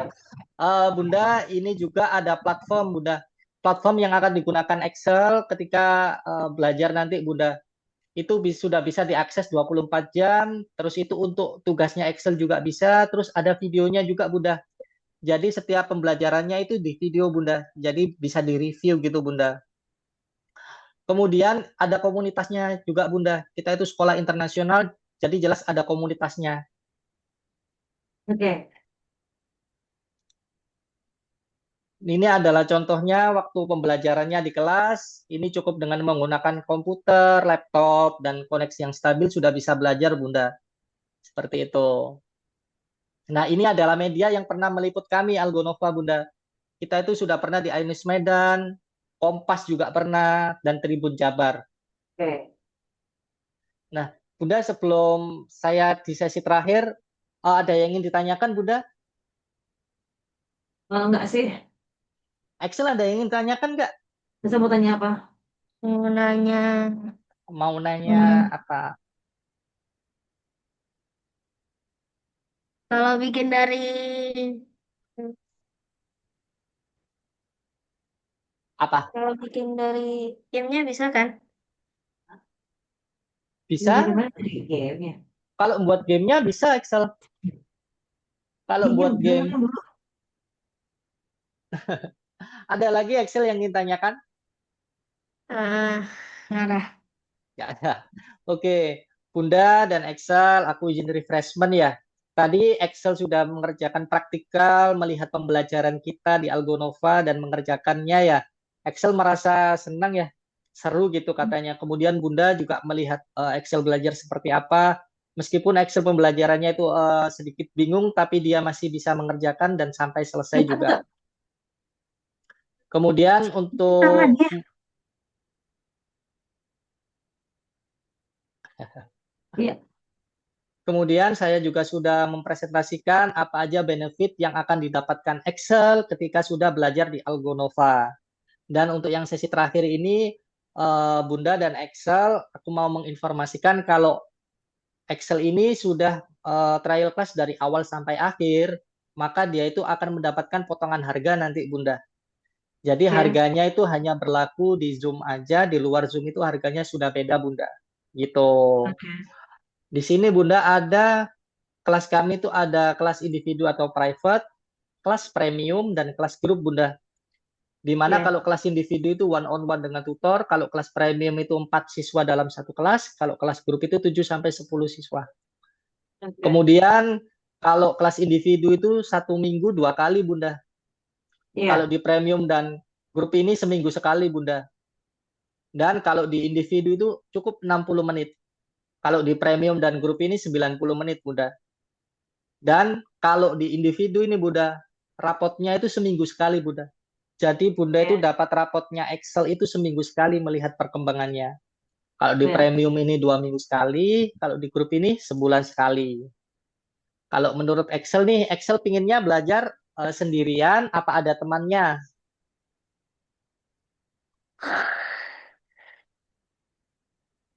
A: Bunda, ini juga ada platform, Bunda. Platform yang akan digunakan Excel ketika belajar nanti, Bunda. Itu sudah bisa diakses 24 jam, terus itu untuk tugasnya Excel juga bisa, terus ada videonya juga, Bunda. Jadi setiap pembelajarannya itu di video, Bunda. Jadi bisa di-review gitu, Bunda. Kemudian ada komunitasnya juga, Bunda. Kita itu sekolah internasional, jadi jelas ada komunitasnya.
B: Oke.
A: Ini adalah contohnya waktu pembelajarannya di kelas. Ini cukup dengan menggunakan komputer, laptop, dan koneksi yang stabil sudah bisa belajar, Bunda. Seperti itu. Nah, ini adalah media yang pernah meliput kami, Algonova, Bunda. Kita itu sudah pernah di Ainus Medan, Kompas juga pernah, dan Tribun Jabar.
B: Oke.
A: Nah, Bunda, sebelum saya di sesi terakhir, ada yang ingin ditanyakan, Bunda?
B: Enggak sih.
A: Excel ada yang ingin ditanyakan nggak?
B: Bisa mau tanya apa?
C: Mau nanya.
A: Mau nanya apa?
C: Kalau bikin dari
A: Apa?
C: gamenya bisa kan?
A: Bisa?
B: Gimana dari game-nya?
A: Kalau buat gamenya bisa Excel. Kalau
B: Iya,
A: buat game,
B: dulu.
A: ada lagi Excel yang ingin tanyakan?
C: Nggak ada.
A: Nggak ada. Oke, Bunda dan Excel, aku izin refreshment ya. Tadi Excel sudah mengerjakan praktikal, melihat pembelajaran kita di Algonova dan mengerjakannya ya. Excel merasa senang ya. seru gitu katanya. Kemudian Bunda juga melihat Excel belajar seperti apa. Meskipun Excel pembelajarannya itu sedikit bingung, tapi dia masih bisa mengerjakan dan sampai selesai juga. Kemudian
C: Sama
A: untuk
C: dia.
B: Iya.
A: Kemudian saya juga sudah mempresentasikan apa aja benefit yang akan didapatkan Excel ketika sudah belajar di Algonova. Dan untuk yang sesi terakhir ini, Bunda dan Excel, aku mau menginformasikan kalau Excel ini sudah trial class dari awal sampai akhir, maka dia itu akan mendapatkan potongan harga nanti Bunda. Jadi
B: Oke.
A: harganya itu hanya berlaku di Zoom aja, di luar Zoom itu harganya sudah beda Bunda. Gitu.
B: Oke.
A: Di sini Bunda ada kelas kami itu ada kelas individu atau private, kelas premium, dan kelas grup Bunda. Di mana
B: Iya.
A: kalau kelas individu itu one on one dengan tutor, kalau kelas premium itu 4 siswa dalam satu kelas, kalau kelas grup itu 7 sampai 10 siswa.
B: Oke.
A: Kemudian kalau kelas individu itu 1 minggu 2 kali Bunda. Kalau
B: Iya.
A: di premium dan grup ini seminggu sekali Bunda. Dan kalau di individu itu cukup 60 menit. Kalau di premium dan grup ini 90 menit Bunda. Dan kalau di individu ini Bunda, rapotnya itu seminggu sekali Bunda. Jadi Bunda itu
B: Oke.
A: dapat rapotnya Excel itu seminggu sekali melihat perkembangannya. Kalau di
B: Iya.
A: premium ini 2 minggu sekali, kalau di grup ini sebulan sekali. Kalau menurut Excel nih, Excel pinginnya belajar sendirian, apa ada temannya?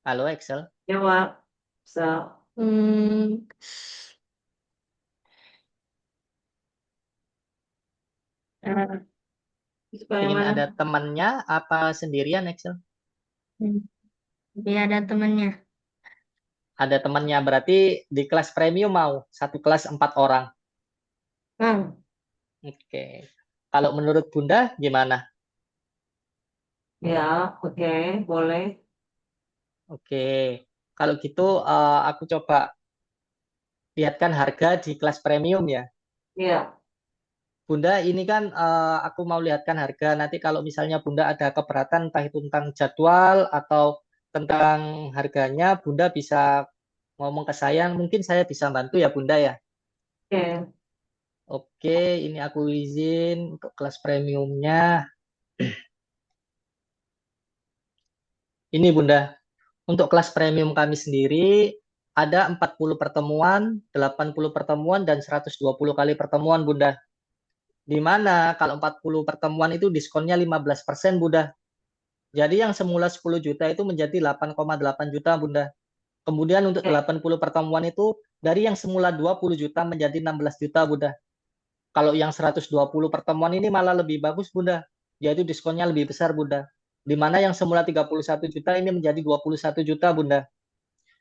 A: Halo Excel.
B: Jawab. So,
C: Hmm,
B: eh, supaya
A: Pingin
B: mana?
A: ada temannya, apa sendirian Excel?
C: hmm, dia ada temennya.
A: Ada temannya, berarti di kelas premium mau, satu kelas 4 orang.
B: Hmm.
A: Oke. Kalau menurut Bunda gimana?
B: Ya, oke, boleh.
A: Oke. Kalau gitu aku coba lihatkan harga di kelas premium ya.
B: Iya.
A: Bunda, ini kan aku mau lihatkan harga. Nanti kalau misalnya Bunda ada keberatan, entah itu tentang jadwal atau tentang harganya, Bunda bisa ngomong ke saya. Mungkin saya bisa bantu ya, Bunda ya.
B: Oke.
A: Oke, ini aku izin untuk kelas premiumnya. Ini Bunda, untuk kelas premium kami sendiri ada 40 pertemuan, 80 pertemuan, dan 120 kali pertemuan, Bunda. Di mana kalau 40 pertemuan itu diskonnya 15%, Bunda. Jadi yang semula 10 juta itu menjadi 8,8 juta, Bunda. Kemudian untuk
B: Oke.
A: 80 pertemuan itu dari yang semula 20 juta menjadi 16 juta, Bunda. Kalau yang 120 pertemuan ini malah lebih bagus, Bunda. Yaitu diskonnya lebih besar, Bunda. Di mana yang semula 31 juta ini menjadi 21 juta, Bunda.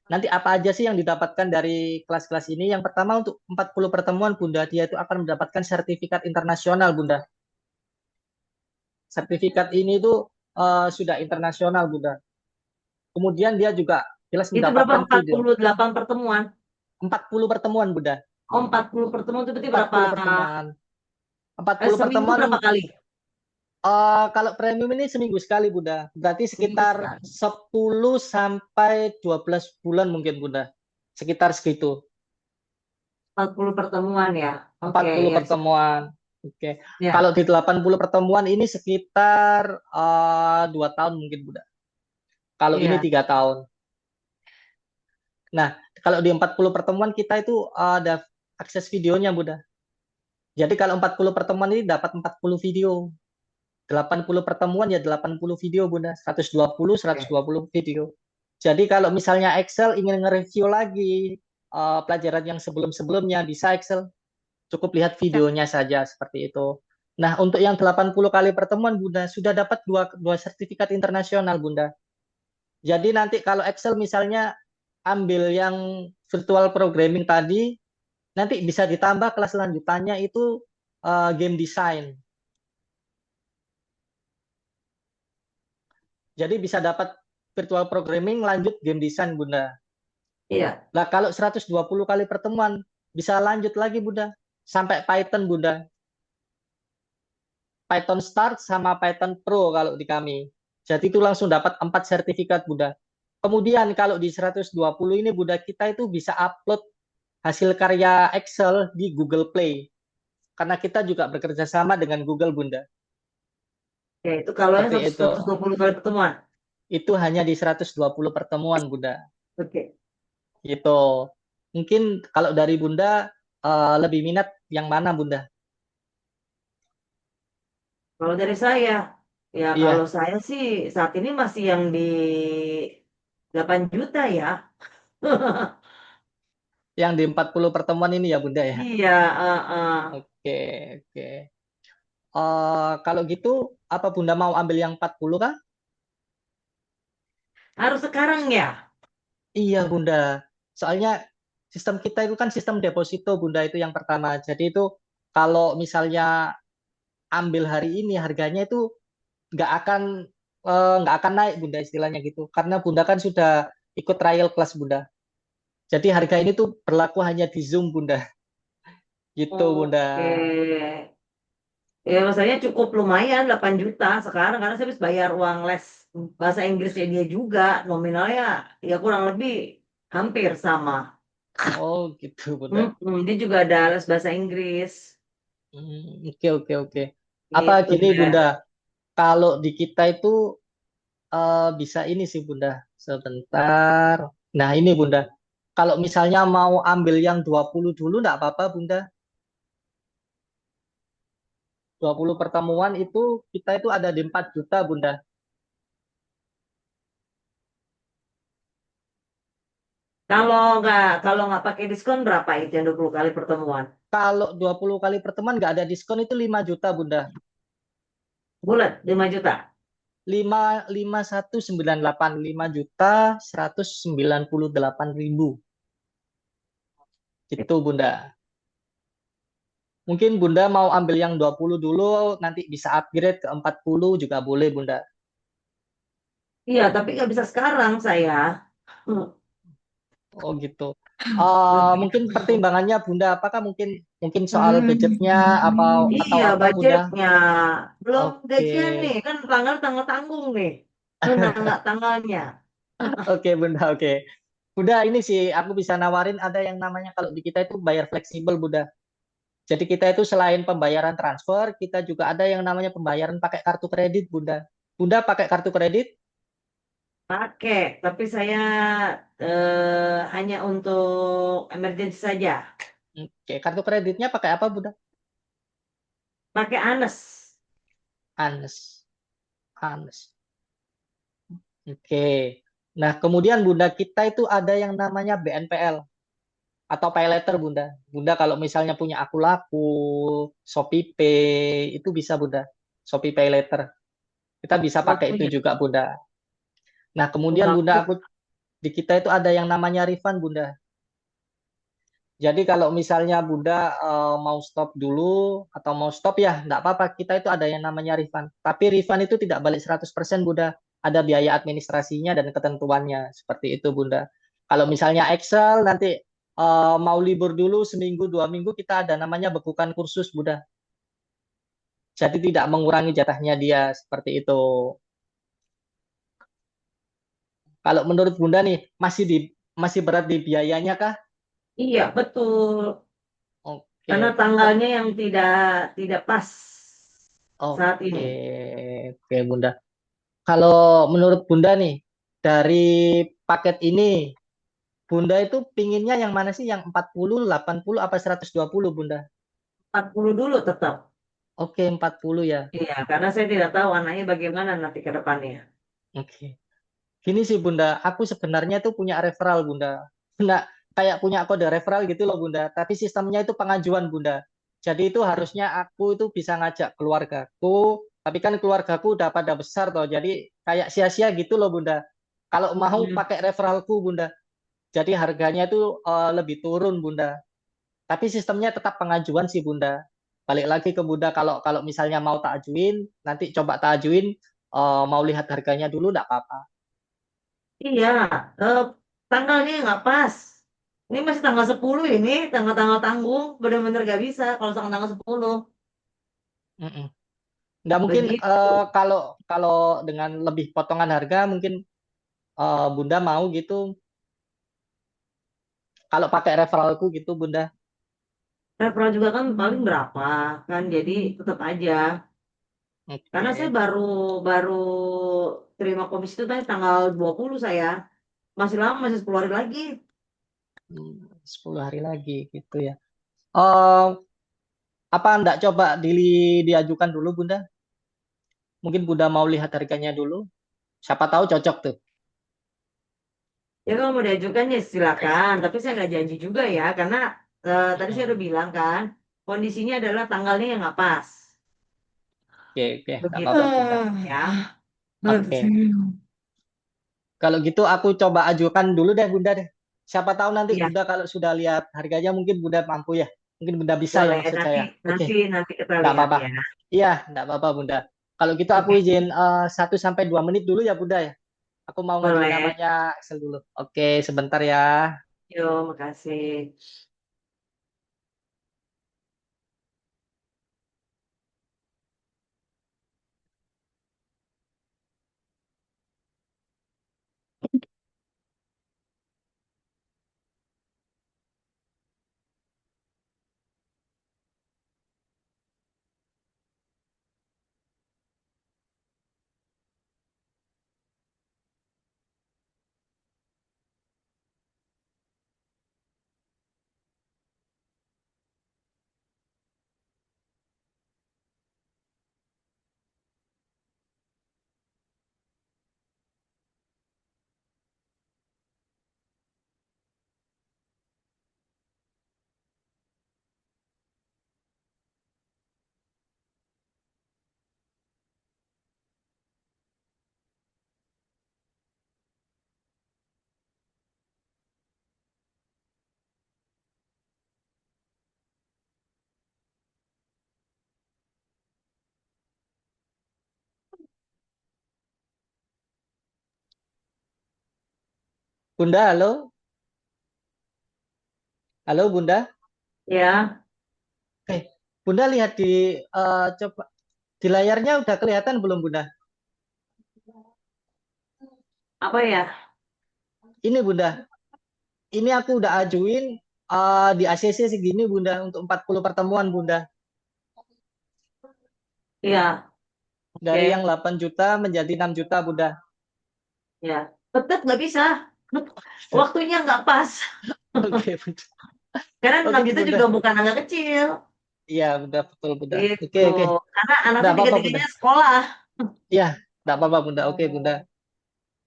A: Nanti apa aja sih yang didapatkan dari kelas-kelas ini? Yang pertama untuk 40 pertemuan, Bunda, dia itu akan mendapatkan sertifikat internasional, Bunda. Sertifikat ini tuh sudah internasional, Bunda. Kemudian dia juga jelas
B: Itu berapa
A: mendapatkan video.
B: 48 pertemuan?
A: 40 pertemuan, Bunda.
B: Oh, 40 pertemuan itu berarti berapa?
A: 40 pertemuan. 40
B: Seminggu
A: pertemuan,
B: berapa kali?
A: kalau premium ini seminggu sekali, Bunda. Berarti
B: Seminggu
A: sekitar
B: sekali.
A: 10 sampai 12 bulan mungkin, Bunda. Sekitar segitu.
B: 40 pertemuan ya. Oke,
A: 40
B: ya.
A: pertemuan. Oke.
B: Ya.
A: Kalau di 80 pertemuan ini sekitar 2 tahun mungkin, Bunda. Kalau ini
B: Iya.
A: 3 tahun. Nah, kalau di 40 pertemuan kita itu ada akses videonya, Bunda. Jadi kalau 40 pertemuan ini dapat 40 video. 80 pertemuan ya 80 video, Bunda. 120 video. Jadi kalau misalnya Excel ingin nge-review lagi pelajaran yang sebelum-sebelumnya, bisa Excel. Cukup lihat videonya saja seperti itu. Nah, untuk yang 80 kali pertemuan, Bunda, sudah dapat dua sertifikat internasional, Bunda. Jadi nanti kalau Excel misalnya ambil yang virtual programming tadi, nanti bisa ditambah kelas lanjutannya itu game design. Jadi bisa dapat virtual programming lanjut game design, Bunda.
B: Iya.
A: Nah, kalau 120 kali pertemuan, bisa lanjut lagi, Bunda. Sampai Python, Bunda. Python Start sama Python Pro kalau di kami. Jadi itu langsung dapat 4 sertifikat Bunda. Kemudian kalau di 120 ini Bunda, kita itu bisa upload hasil karya Excel di Google Play. Karena kita juga bekerja sama dengan Google Bunda.
B: Ya, itu kalau yang
A: Seperti itu.
B: 120 kali pertemuan.
A: Itu hanya di 120 pertemuan Bunda.
B: Oke.
A: Gitu. Mungkin kalau dari Bunda lebih minat yang mana Bunda?
B: Kalau dari saya, ya kalau
A: Iya,
B: saya sih saat ini masih yang di 8 juta ya.
A: yang di 40 pertemuan ini ya Bunda ya.
B: Iya,
A: Oke, oke. Kalau gitu, apa Bunda mau ambil yang 40 kah?
B: harus sekarang ya.
A: Iya Bunda. Soalnya sistem kita itu kan sistem deposito Bunda, itu yang pertama. Jadi itu kalau misalnya ambil hari ini, harganya itu nggak akan nggak akan naik Bunda, istilahnya gitu. Karena Bunda kan sudah ikut trial class Bunda. Jadi harga ini tuh berlaku hanya di Zoom Bunda. Gitu Bunda.
B: Oke. Ya, rasanya cukup lumayan 8 juta sekarang karena saya habis bayar uang les bahasa Inggrisnya dia juga. Nominalnya ya kurang lebih hampir sama.
A: Oh gitu Bunda.
B: Dia juga ada les bahasa Inggris.
A: Oke, oke, oke. Apa
B: Gitu
A: gini
B: ya.
A: Bunda, kalau di kita itu bisa ini sih Bunda, sebentar. Nah ini Bunda, kalau misalnya mau ambil yang 20 dulu enggak apa-apa Bunda. 20 pertemuan itu kita itu ada di 4 juta Bunda.
B: Kalau nggak pakai diskon berapa itu yang 20 kali pertemuan?
A: Kalau 20 kali pertemuan nggak ada diskon itu 5 juta Bunda.
B: Bulat 5 juta.
A: 5198, 5.198.000. Gitu Bunda. Mungkin Bunda mau ambil yang 20 dulu, nanti bisa upgrade ke 40 juga boleh Bunda.
B: Iya, tapi nggak bisa sekarang saya. Hmm.
A: Oh gitu. Mungkin pertimbangannya Bunda, apakah mungkin mungkin soal budgetnya apa atau
B: Iya,
A: apa Bunda?
B: budgetnya. Belum
A: Oke,
B: gajian nih, kan tanggal tanggung nih. Mana nggak tanggalnya?
A: oke Bunda, oke. Bunda ini sih aku bisa nawarin ada yang namanya kalau di kita itu bayar fleksibel Bunda. Jadi kita itu selain pembayaran transfer, kita juga ada yang namanya pembayaran pakai kartu kredit Bunda. Bunda pakai kartu kredit?
B: Pakai, tapi saya hanya untuk emergency saja.
A: Oke, kartu kreditnya pakai apa Bunda?
B: Pakai Anes.
A: Anes. Anes. Oke. Nah, kemudian Bunda kita itu ada yang namanya BNPL atau pay letter Bunda. Bunda kalau misalnya punya aku laku, ShopeePay itu bisa Bunda. Shopee Pay Letter. Kita bisa
B: Oh,
A: pakai itu
B: punya.
A: juga Bunda. Nah, kemudian Bunda
B: Aku.
A: aku di kita itu ada yang namanya refund Bunda. Jadi kalau misalnya Bunda mau stop dulu atau mau stop ya enggak apa-apa. Kita itu ada yang namanya refund. Tapi refund itu tidak balik 100% Bunda. Ada biaya administrasinya dan ketentuannya. Seperti itu Bunda. Kalau misalnya Excel nanti mau libur dulu seminggu 2 minggu kita ada namanya bekukan kursus Bunda. Jadi tidak mengurangi jatahnya dia seperti itu. Kalau menurut Bunda nih masih berat di biayanya kah?
B: Iya, betul. Karena
A: Oke.
B: tanggalnya yang tidak tidak pas saat
A: Oke.
B: ini.
A: Oke Bunda. Kalau menurut Bunda nih, dari paket ini, Bunda itu pinginnya yang mana sih? Yang 40, 80, apa 120 Bunda?
B: 40 dulu tetap.
A: Oke, 40 ya.
B: Iya, karena saya tidak tahu anaknya bagaimana nanti ke depannya.
A: Oke. Gini sih Bunda, aku sebenarnya tuh punya referral Bunda. Bunda, kayak punya kode referral gitu loh Bunda, tapi sistemnya itu pengajuan Bunda. Jadi itu harusnya aku itu bisa ngajak keluargaku, tapi kan keluargaku udah pada besar toh, jadi kayak sia-sia gitu loh Bunda. Kalau mau
B: Hmm.
A: pakai referralku Bunda, jadi harganya itu lebih turun Bunda. Tapi sistemnya tetap pengajuan sih Bunda. Balik lagi ke Bunda, kalau kalau misalnya mau tak ajuin, nanti coba tak ajuin, mau lihat harganya dulu enggak apa-apa.
B: Iya, eh, tanggalnya nggak pas. Ini masih tanggal 10 ini, tanggal-tanggal tanggung. Benar-benar nggak bisa kalau tanggal 10.
A: Mm-mm. Nggak mungkin
B: Begitu.
A: kalau kalau dengan lebih potongan harga mungkin Bunda mau gitu. Kalau pakai referralku gitu Bunda.
B: Referral juga kan paling berapa kan, jadi tetap aja. Karena saya
A: Oke.
B: baru baru terima komisi itu tadi tanggal 20 saya. Masih lama, masih 10 hari lagi.
A: 10 hari lagi gitu ya. Eh, apa enggak coba diajukan dulu Bunda? Mungkin Bunda mau lihat harganya dulu. Siapa tahu cocok tuh.
B: Ya kalau mau diajukan ya silakan, tapi saya nggak janji juga ya, karena tadi saya udah bilang kan, kondisinya adalah tanggalnya yang nggak pas.
A: Oke, oke, enggak
B: Begitu
A: apa-apa Bunda.
B: ya.
A: Oke. Kalau gitu aku coba ajukan dulu deh Bunda deh. Siapa tahu nanti
B: Iya,
A: Bunda kalau sudah lihat harganya mungkin Bunda mampu ya. Mungkin Bunda bisa ya
B: boleh.
A: maksud
B: Nanti
A: saya. Oke,
B: nanti nanti kita
A: enggak
B: lihat
A: apa-apa.
B: ya.
A: Iya, enggak apa-apa Bunda. Kalau gitu aku
B: Oke,
A: izin 1 sampai 2 menit dulu ya Bunda ya. Aku mau ngajuin
B: boleh.
A: namanya Excel dulu. Oke, sebentar ya.
B: Yuk, makasih.
A: Bunda, halo? Halo Bunda?
B: Ya,
A: Eh, Bunda lihat coba di layarnya udah kelihatan belum Bunda?
B: apa ya?
A: Ini Bunda, ini aku udah ajuin di ACC segini Bunda untuk 40 pertemuan Bunda.
B: Ya,
A: Dari yang
B: oke.
A: 8 juta menjadi 6 juta Bunda.
B: Ya, tetap nggak bisa. Waktunya nggak pas.
A: Oke Bunda.
B: Karena 6
A: Oke
B: juta juga
A: Bunda.
B: bukan angka kecil.
A: Iya Bunda, betul Bunda. Oke,
B: Gitu.
A: oke.
B: Karena
A: Nggak
B: anaknya
A: apa-apa Bunda.
B: tiga-tiganya sekolah.
A: Iya, nggak apa-apa Bunda. Oke Bunda.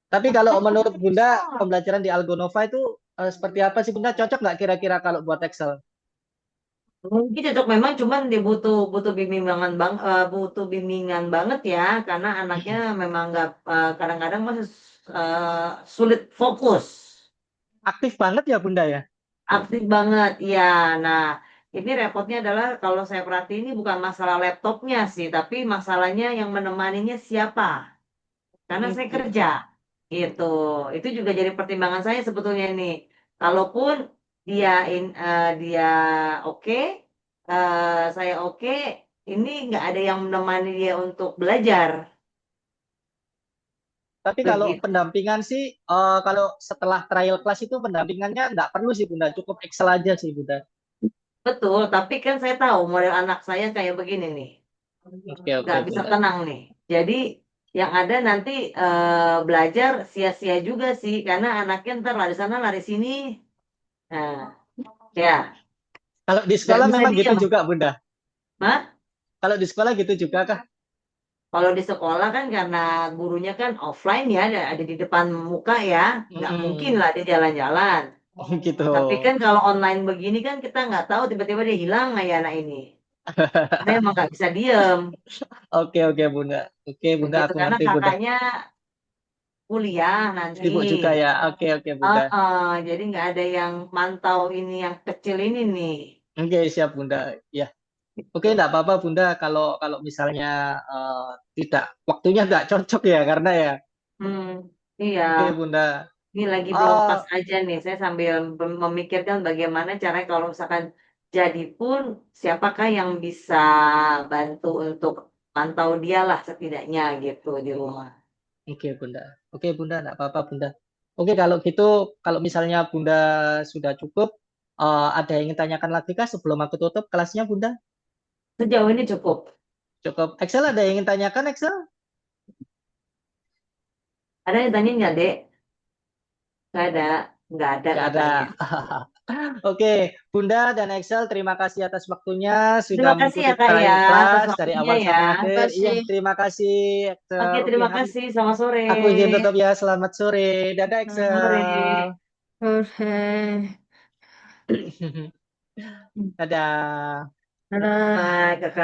A: Tapi kalau menurut Bunda, pembelajaran di Algonova itu seperti apa sih Bunda? Cocok nggak kira-kira kalau buat Excel?
B: Mungkin cocok, memang cuman dia butuh butuh butuh bimbingan banget ya, karena anaknya memang nggak kadang-kadang masih sulit fokus.
A: Aktif banget ya Bunda ya?
B: Aktif banget, ya. Nah, ini repotnya adalah kalau saya perhatiin ini bukan masalah laptopnya sih, tapi masalahnya yang menemaninya siapa. Karena saya
A: Gitu.
B: kerja, gitu. Itu juga jadi pertimbangan saya sebetulnya ini. Kalaupun dia oke, saya oke, ini nggak ada yang menemani dia untuk belajar,
A: Tapi kalau
B: begitu.
A: pendampingan sih, kalau setelah trial class itu pendampingannya nggak perlu sih Bunda, cukup Excel aja sih Bunda.
B: Betul, tapi kan saya tahu model anak saya kayak begini nih.
A: Oke oke
B: Nggak bisa
A: Bunda.
B: tenang nih. Jadi yang ada nanti belajar sia-sia juga sih, karena anaknya ntar lari sana lari sini. Nah, ya
A: Kalau di
B: nggak
A: sekolah
B: bisa
A: memang gitu
B: diem.
A: juga Bunda.
B: Hah?
A: Kalau di sekolah gitu juga kah?
B: Kalau di sekolah kan karena gurunya kan offline ya, ada di depan muka ya, nggak mungkin
A: Mm-mm.
B: lah dia jalan-jalan.
A: Oh gitu.
B: Tapi kan kalau online begini kan kita nggak tahu tiba-tiba dia hilang nggak ya anak ini. Karena emang nggak bisa diem,
A: Oke oke Bunda. Oke Bunda,
B: begitu.
A: aku
B: Karena
A: ngerti Bunda.
B: kakaknya kuliah nanti.
A: Sibuk juga ya. Oke oke Bunda.
B: Jadi nggak ada yang mantau ini yang kecil ini nih.
A: Oke siap Bunda. Ya. Oke,
B: Gitu.
A: enggak apa-apa Bunda kalau kalau misalnya tidak waktunya nggak cocok ya karena ya.
B: Hmm, iya.
A: Oke Bunda.
B: Ini lagi belum pas
A: Oh,
B: aja nih. Saya sambil memikirkan bagaimana caranya kalau misalkan jadi pun siapakah yang bisa bantu untuk pantau dia lah setidaknya gitu di rumah.
A: Oke, Bunda. Oke, Bunda, enggak apa-apa, Bunda. Oke, kalau gitu, kalau misalnya Bunda sudah cukup, ada yang ingin tanyakan lagi kah sebelum aku tutup kelasnya, Bunda?
B: Sejauh ini cukup.
A: Cukup. Excel ada yang ingin tanyakan, Excel?
B: Ada yang tanya nggak, Dek? Nggak ada
A: Nggak ada.
B: katanya.
A: Oke, Bunda dan Excel, terima kasih atas waktunya sudah
B: Terima kasih
A: mengikuti
B: ya Kak ya
A: trial
B: atas
A: class dari
B: waktunya
A: awal
B: ya.
A: sampai
C: Terima
A: akhir. Iya,
C: kasih.
A: terima kasih, Excel.
B: Oke,
A: Oke,
B: terima kasih. Selamat sore.
A: aku izin tutup ya. Selamat sore. Dadah,
B: Selamat sore.
A: Excel.
C: Oke.
A: Dadah.
C: Dadah.
B: Bye, Kakak.